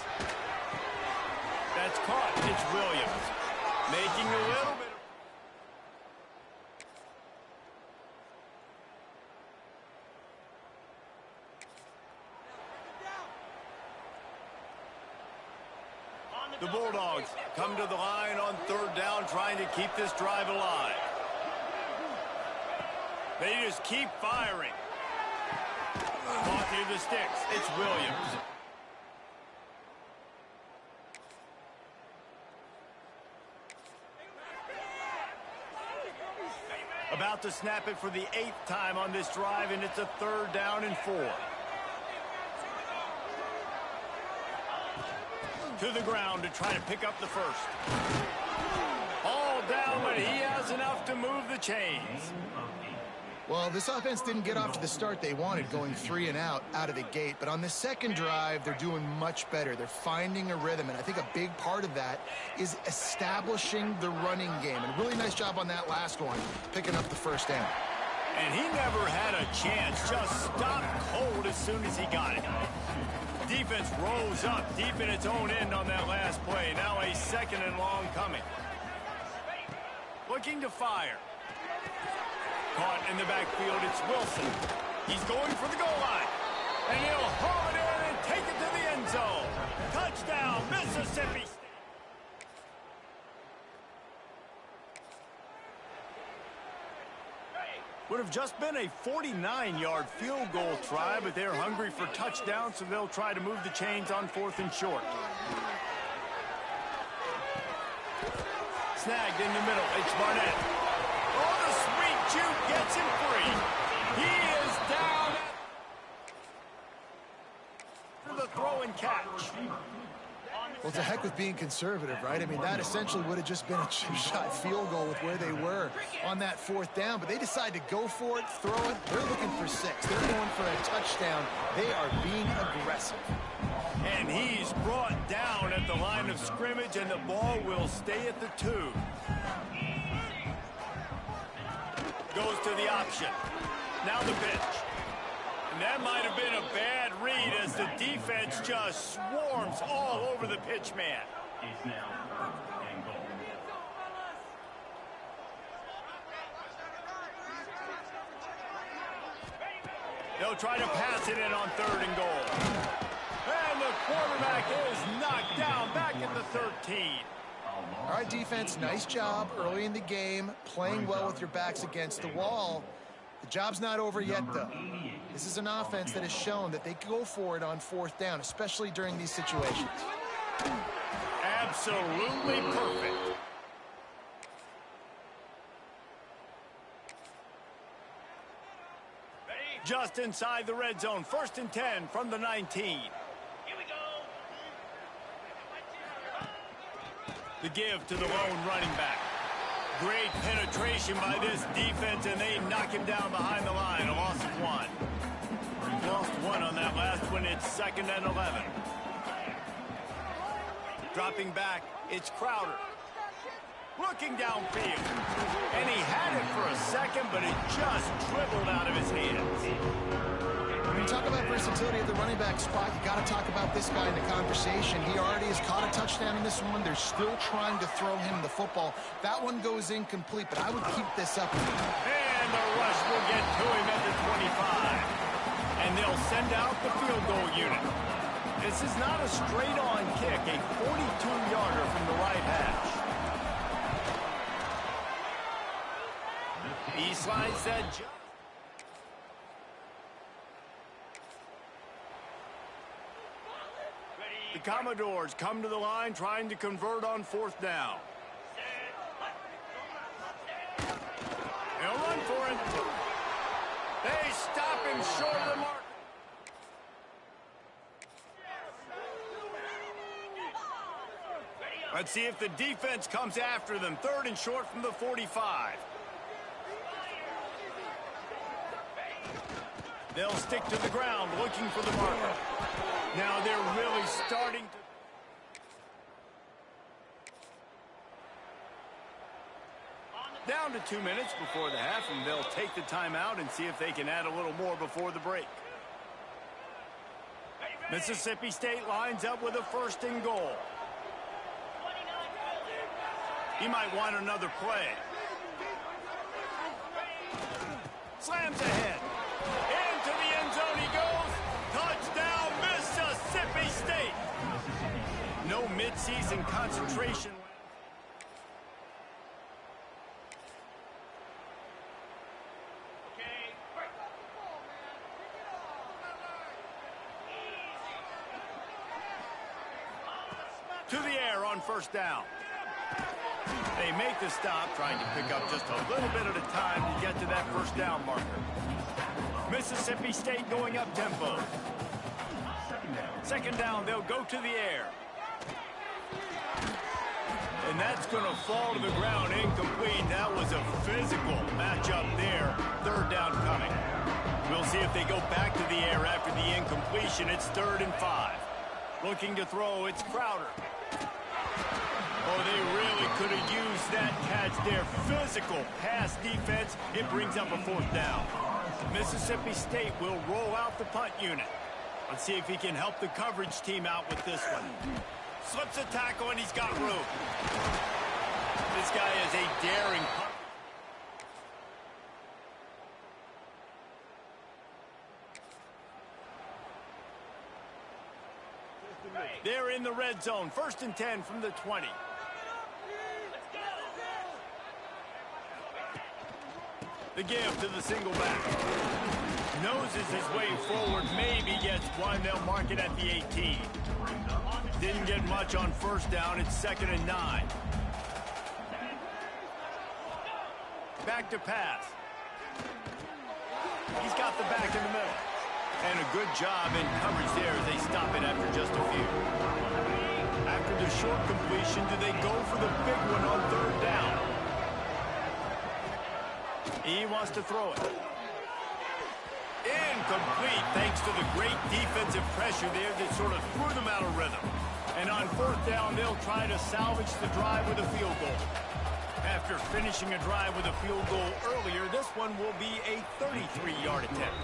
That's caught. It's Williams. Making a little bit. The Bulldogs come to the line on 3rd down, trying to keep this drive alive. They just keep firing. Caught near the sticks. It's Williams. About to snap it for the 8th time on this drive, and it's a 3rd down and 4. To the ground to try to pick up the first. All down, but he has enough to move the chains. Well, this offense didn't get off to the start they wanted, going 3 and out of the gate. But on the second drive, they're doing much better. They're finding a rhythm, and I think a big part of that is establishing the running game. And really nice job on that last one, picking up the first down. And he never had a chance, just stopped cold as soon as he got it. Defense rose up deep in its own end on that last play. Now a 2nd and long coming. Looking to fire. Caught in the backfield, it's Wilson. He's going for the goal line. And he'll haul it in and take it to the end zone. Touchdown, Mississippi State. Would have just been a 49-yard field goal try, but they're hungry for touchdown, so they'll try to move the chains on 4th and short. Snagged in the middle, it's Barnett. Oh, the sweet juke gets him free. He is down for the throw and catch. Well, to heck with being conservative, right? I mean, that essentially would have just been a 2-shot field goal with where they were on that 4th down. But they decide to go for it, throw it. They're looking for 6. They're going for a touchdown. They are being aggressive. And he's brought down at the line of scrimmage, and the ball will stay at the 2. Goes to the option. Now the pitch. And that might have been a bad read as the defense just swarms all over the pitch man. Is now 3rd and goal. They'll try to pass it in on 3rd and goal. And the quarterback is knocked down back at the 13. All right, defense, nice job early in the game, playing well with your backs against the wall. The job's not over yet, though. This is an offense that has shown that they go for it on 4th down, especially during these situations. Absolutely perfect. Just inside the red zone, 1st and 10 from the 19. Here we go. The give to the lone running back. Great penetration by this defense, and they knock him down behind the line. A loss of 1. Lost 1 on that last one. It's 2nd and 11. Dropping back, it's Crowder. Looking downfield. And he had it for a second, but it just dribbled out of his hands. When you talk about versatility at the running back spot, you got to talk about this guy in the conversation. He already has caught a touchdown in this one. They're still trying to throw him the football. That one goes incomplete, but I would keep this up. And the rush will get to him at the 25. And they'll send out the field goal unit. This is not a straight-on kick, a 42-yarder from the right hash. He slides that jump. The Commodores come to the line trying to convert on 4th down. They'll run for it. They stop him short of the mark. Let's see if the defense comes after them. 3rd and short from the 45. They'll stick to the ground looking for the marker. Now they're really starting to... They to 2 minutes before the half, and they'll take the timeout and see if they can add a little more before the break. Mississippi State lines up with a 1st and goal. He might want another play. Slams ahead. Into the end zone he goes. Touchdown, Mississippi State. No midseason concentration. To the air on 1st down. They make the stop, trying to pick up just a little bit at a time to get to that 1st down marker. Mississippi State going up tempo. 2nd down, they'll go to the air. And that's going to fall to the ground, incomplete. That was a physical matchup there. 3rd down coming. We'll see if they go back to the air after the incompletion. It's 3rd and 5. Looking to throw, it's Crowder. Oh, they really could have used that catch there. Physical pass defense. It brings up a 4th down. Mississippi State will roll out the punt unit. Let's see if he can help the coverage team out with this one. Slips a tackle, and he's got room. This guy is a daring punt. They're in the red zone. 1st and 10 from the 20. The give to the single back. Noses his way forward. Maybe gets one. They'll mark it at the 18. Didn't get much on 1st down. It's 2nd and 9. Back to pass. He's got the back in the middle. And a good job in coverage there as they stop it after just a few. After the short completion, do they go for the big one on 3rd down? He wants to throw it. Incomplete, thanks to the great defensive pressure there that sort of threw them out of rhythm. And on 4th down, they'll try to salvage the drive with a field goal. After finishing a drive with a field goal earlier, this one will be a 33-yard attempt.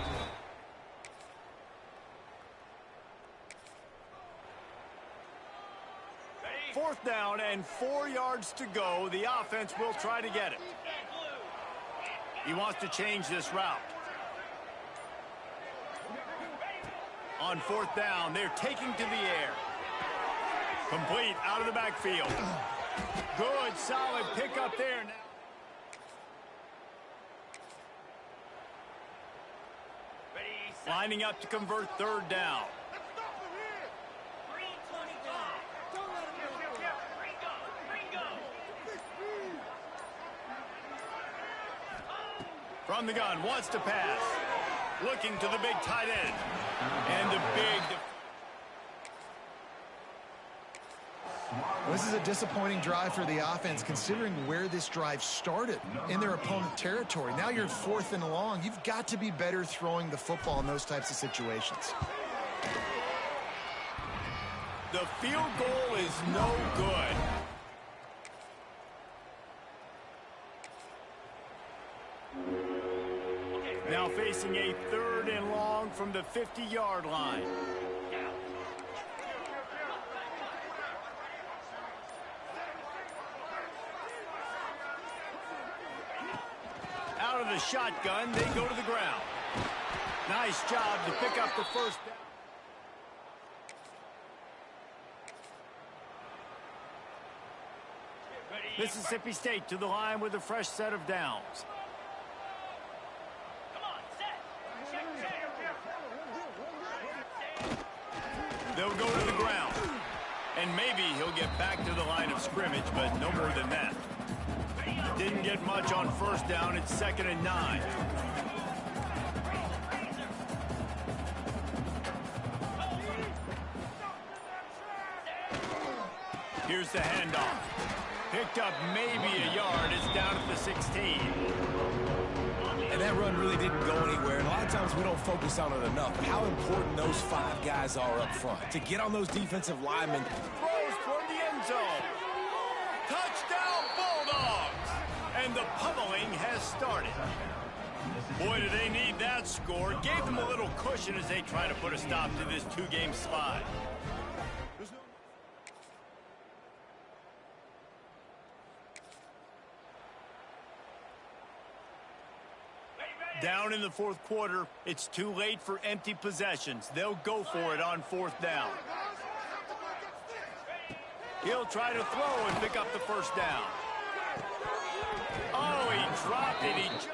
Fourth down and 4 yards to go. The offense will try to get it. He wants to change this route. On 4th down, they're taking to the air. Complete out of the backfield. Good, solid pickup there now. Lining up to convert 3rd down. From the gun, wants to pass. Looking to the big tight end. And the big... This is a disappointing drive for the offense, considering where this drive started, in their opponent territory. Now you're 4th and long. You've got to be better throwing the football in those types of situations. The field goal is no good. Now facing a 3rd and long from the 50-yard line. Out of the shotgun, they go to the ground. Nice job to pick up the 1st down. Mississippi State to the line with a fresh set of downs. They'll go to the ground. And maybe he'll get back to the line of scrimmage, but no more than that. Didn't get much on 1st down. It's 2nd and 9. Here's the handoff. Picked up maybe a yard. It's down at the 16. And that run really didn't go anywhere. And a lot of times we don't focus on it enough. But how important those 5 guys are up front to get on those defensive linemen. Throws toward the end zone. Touchdown, Bulldogs! And And the pummeling has started. Boy, do they need that score. Gave them a little cushion as they try to put a stop to this two-game slide. Down in the fourth quarter, it's too late for empty possessions. They'll go for it on fourth down. He'll try to throw and pick up the first down. Oh, he dropped it. He jumped.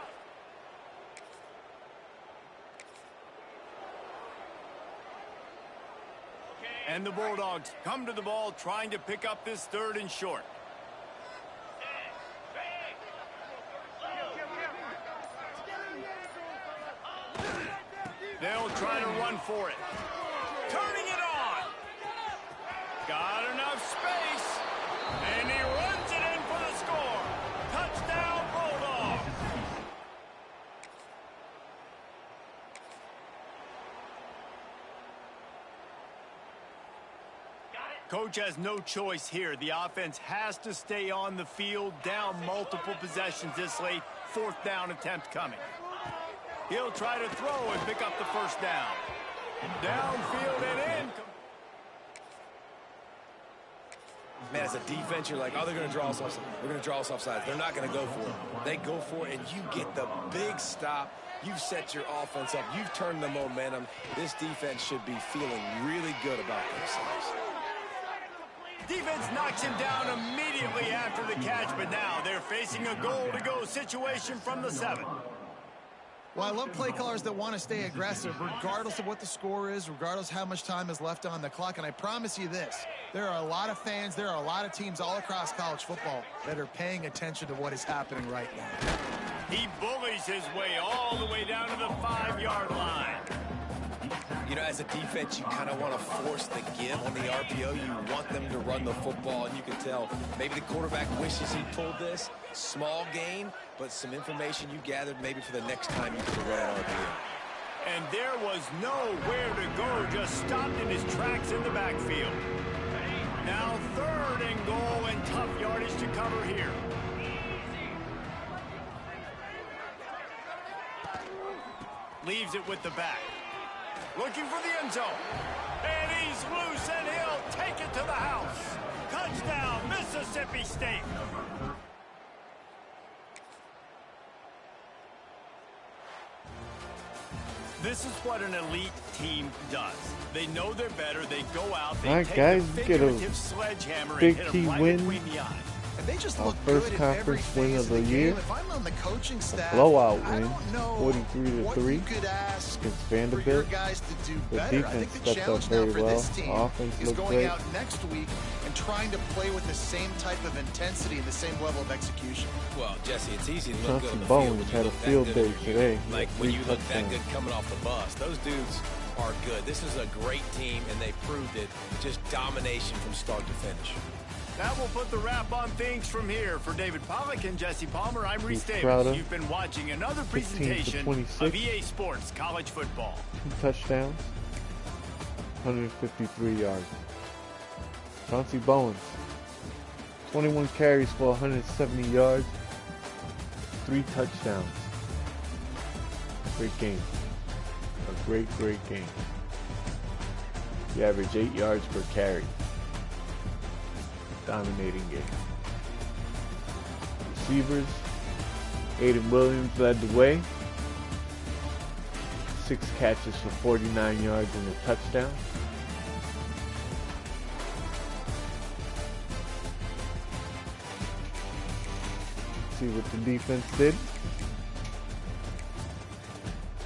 And the Bulldogs come to the ball trying to pick up this third and short. They'll try to run for it. Turning it on. Got enough space. And he runs it in for the score. Touchdown, Bulldogs. Coach has no choice here. The offense has to stay on the field, down multiple possessions this late. Fourth down attempt coming. He'll try to throw and pick up the first down. Downfield and in. Man, as a defense, you're like, oh, they're going to draw us off. They're going to draw us off sides. They're not going to go for it. They go for it, and you get the big stop. You've set your offense up. You've turned the momentum. This defense should be feeling really good about themselves. Defense knocks him down immediately after the catch, but now they're facing a goal-to-go situation from the 7. Well, I love play callers that want to stay aggressive, regardless of what the score is, regardless how much time is left on the clock. And I promise you this, there are a lot of fans, there are a lot of teams all across college football that are paying attention to what is happening right now. He bullies his way all the way down to the 5-yard line. You know, as a defense, you kind of want to force the give on the RPO. You want them to run the football, and you can tell maybe the quarterback wishes he pulled this. Small gain, but some information you gathered maybe for the next time you could run an RPO. And there was nowhere to go, just stopped in his tracks in the backfield. Now 3rd and goal and tough yardage to cover here. Leaves it with the back. Looking for the end zone. And he's loose, and he'll take it to the house. Touchdown, Mississippi State. This is what an elite team does. They know they're better. They go out. They take guys, the get a figurative sledgehammer big and hit key them right win. between the eyes. And they just Our look first good in conference every win phase of the game. year. If I'm on the coaching staff, Blowout I win, don't know 43-3 what you could ask against for your Vanderbilt. guys to do The better. I think defense the stepped up challenge now very for well. this team Offense is looked going great. out next week and trying to play with the same type of intensity and the same level of execution. Well, Jesse, it's easy to look good on the Bowens field when had you a look that field good day in your today. unit. Like when you look that touchdowns. good coming off the bus. Those dudes are good. This is a great team, and they proved it. Just domination from start to finish. That will put the wrap on things from here. For David Pollack and Jesse Palmer, I'm Reese Davis. Crowder, You've been watching another 15 for presentation 26. of EA Sports College Football. 2 touchdowns, 153 yards. Chauncey Bowens, 21 carries for 170 yards, 3 touchdowns. Great game. A great game. He averaged 8 yards per carry. Dominating game. Receivers, Aiden Williams led the way. 6 catches for 49 yards and a touchdown. See what the defense did.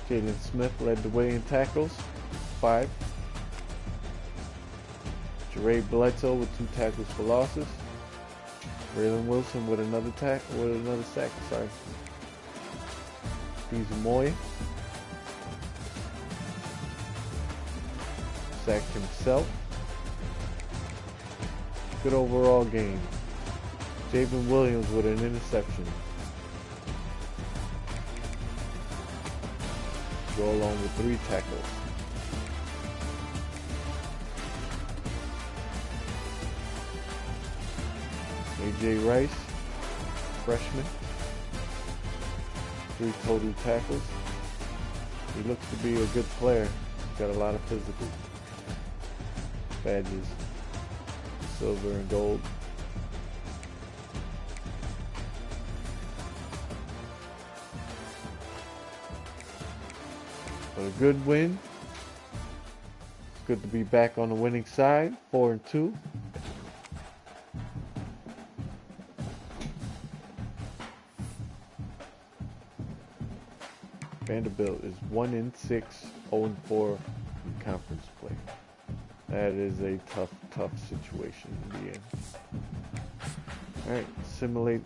Jalen Smith led the way in tackles, 5. Jeray Bledsoe with 2 tackles for losses. Braylon Wilson with another sack. Sorry. Steve Moy sacked himself. Good overall game. Javen Williams with an interception. Go along with 3 tackles. A.J. Rice, freshman, 3 total tackles. He looks to be a good player. He's got a lot of physical badges, silver and gold. But a good win. It's good to be back on the winning side, 4-2. Vanderbilt is 1-6, 0-4 in conference play. That is a tough situation to be in. Alright, simulate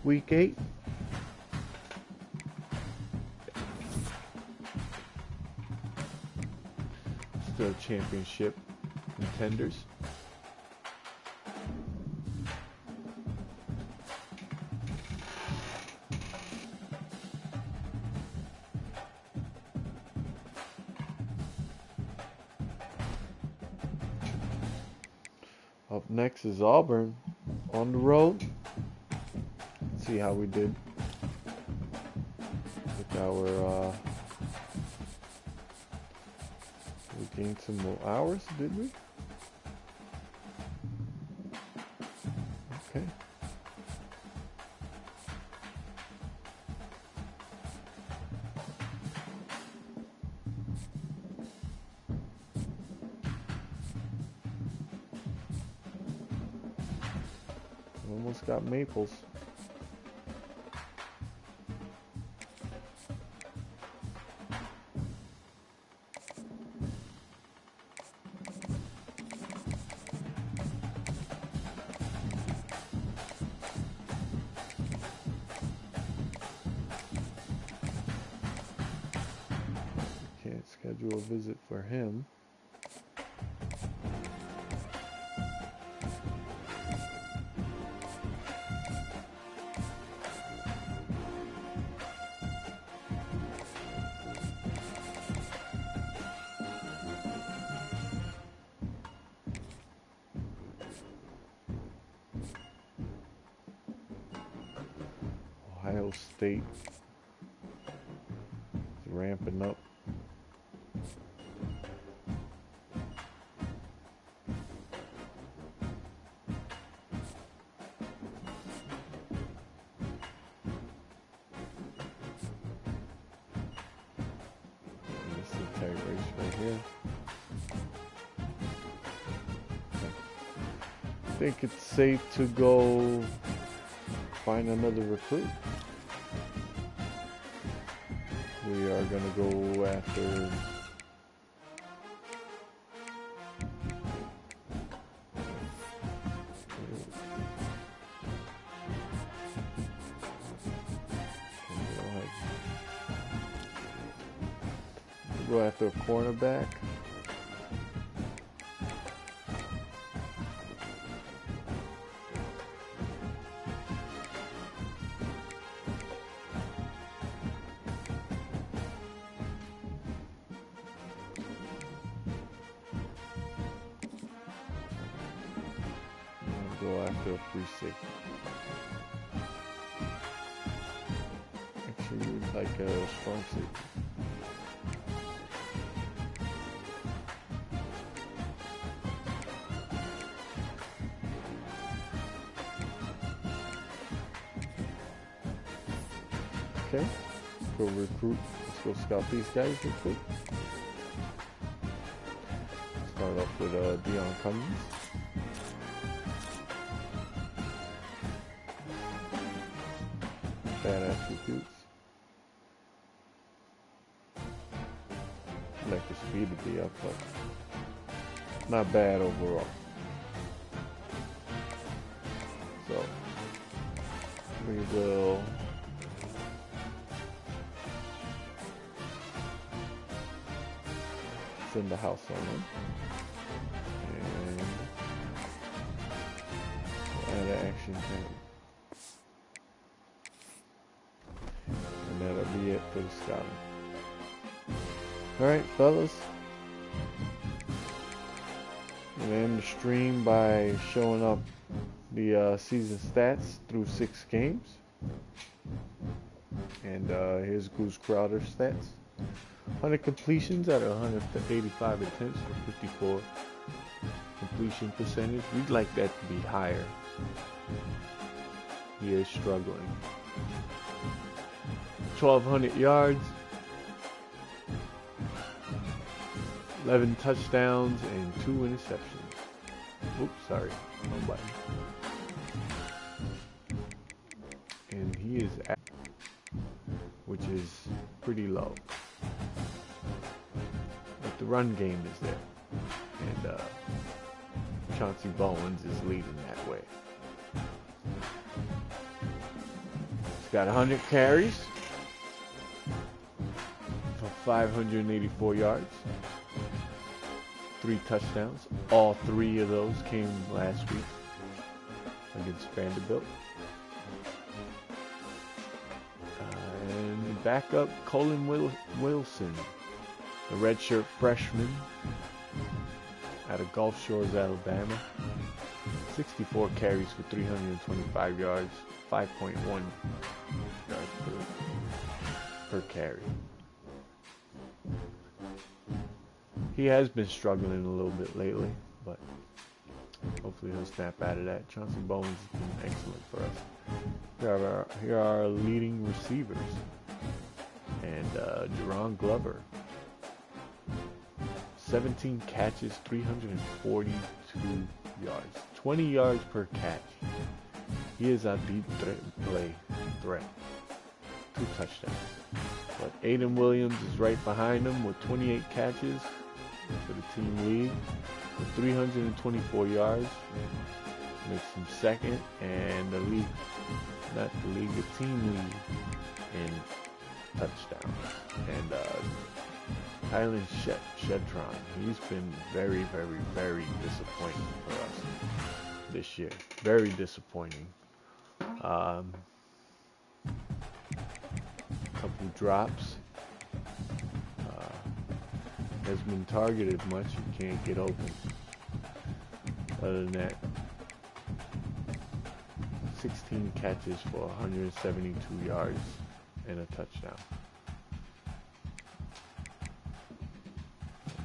week 8. Still championship contenders. Up next is Auburn on the road. Let's see how we did with our we gained some more hours, did we? Okay. Almost got Maples. Can't schedule a visit for him. Ohio State is ramping up. This is a tight race right here. I think it's safe to go find another recruit. We are going to go after a cornerback. Go after a free safety. Actually, we'd like a strong safety. Okay, let's go recruit. Let's go scout these guys real quick. Start off with Dion Cummings. Bad attributes. I'd like the speed to be up, but not bad overall. So we will send the house on him and add an action tag. And that'll be it for the scouting. Alright, fellas. I'm gonna end the stream by showing up the season stats through 6 games. And here's Goose Crowder stats. 100 completions out of 185 attempts for 54 completion percentage. We'd like that to be higher. He is struggling. 1,200 yards, 11 touchdowns, and 2 interceptions. Oops, sorry, wrong button. And he is at, which is pretty low. But the run game is there. And Chauncey Bowens is leading that way. He's got 100 carries for 584 yards. 3 touchdowns. All 3 of those came last week against Vanderbilt. And backup Colin Wilson, the redshirt freshman out of Gulf Shores, Alabama. 64 carries for 325 yards, 5.1 yards per carry. He has been struggling a little bit lately, but hopefully he'll snap out of that. Chauncey Bowens has been excellent for us. Here are our leading receivers. And Jerron Glover, 17 catches, 342 yards, 20 yards per catch. He is a deep play threat. 2 touchdowns. But Aiden Williams is right behind him with 28 catches for the team lead with 324 yards. Makes him second, and the team lead in touchdowns. And Kylan Shetron, he's been very, very, very disappointing for us this year. Very disappointing. Couple drops. Has been targeted much. He can't get open. Other than that, 16 catches for 172 yards and a touchdown.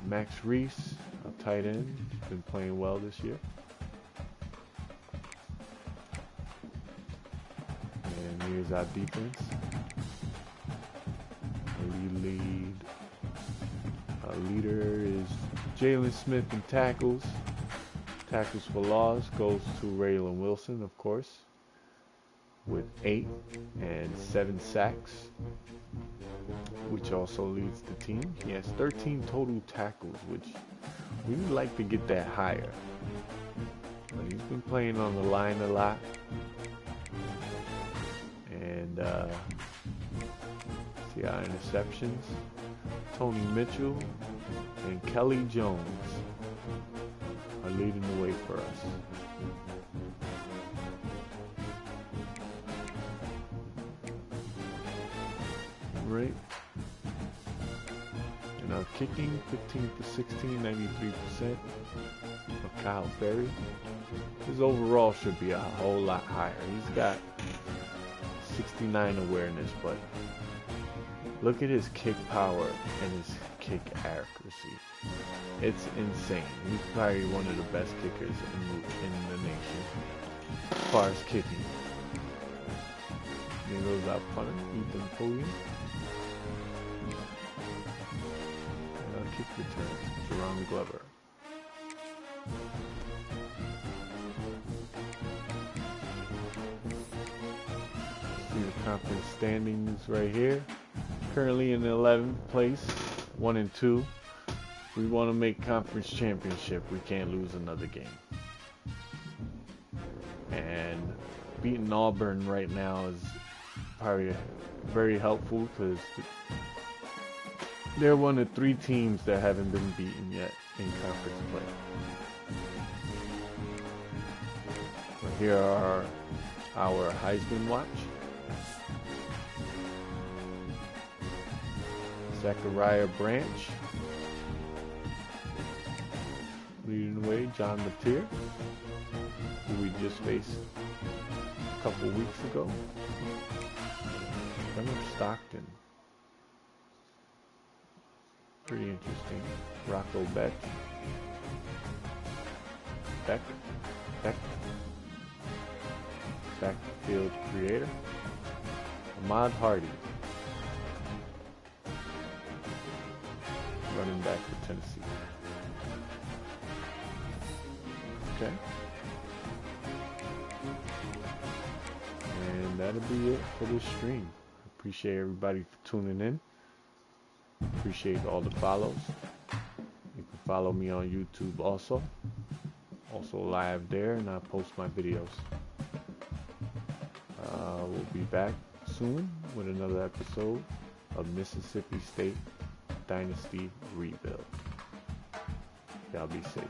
Max Reese, a tight end, been playing well this year. And here's our defense. Our leader is Jalen Smith in tackles. Tackles for loss goes to Raylan Wilson, of course, with 8 and 7 sacks, which also leads the team. He has 13 total tackles, which we would like to get that higher. But he's been playing on the line a lot. And see our interceptions. Tony Mitchell and Kelly Jones are leading the way for us. Right. And our kicking, 15 for 16, 93% of Kyle Ferry. His overall should be a whole lot higher. He's got 69 awareness, but look at his kick power and his kick accuracy. It's insane. He's probably one of the best kickers in the nation as far as kicking. There goes our punter, Ethan Foley. And our kick return, Jerron Glover. See the conference standings right here. Currently in the 11th place, 1 and 2. We want to make conference championship. We can't lose another game. And beating Auburn right now is probably very helpful because they're one of 3 teams that haven't been beaten yet in conference play. So here are our Heisman watch. Zachariah Branch leading the way. John Mateer, who we just faced a couple weeks ago. Clement Stockton. Pretty interesting. Rocco Beck. Backfield creator. Ahmad Hardy. Running back for Tennessee. Okay. And that'll be it for this stream. Appreciate everybody for tuning in. Appreciate all the follows. You can follow me on YouTube also. Also live there, and I post my videos. We'll be back soon with another episode of Mississippi State Dynasty Rebuild. Y'all be safe.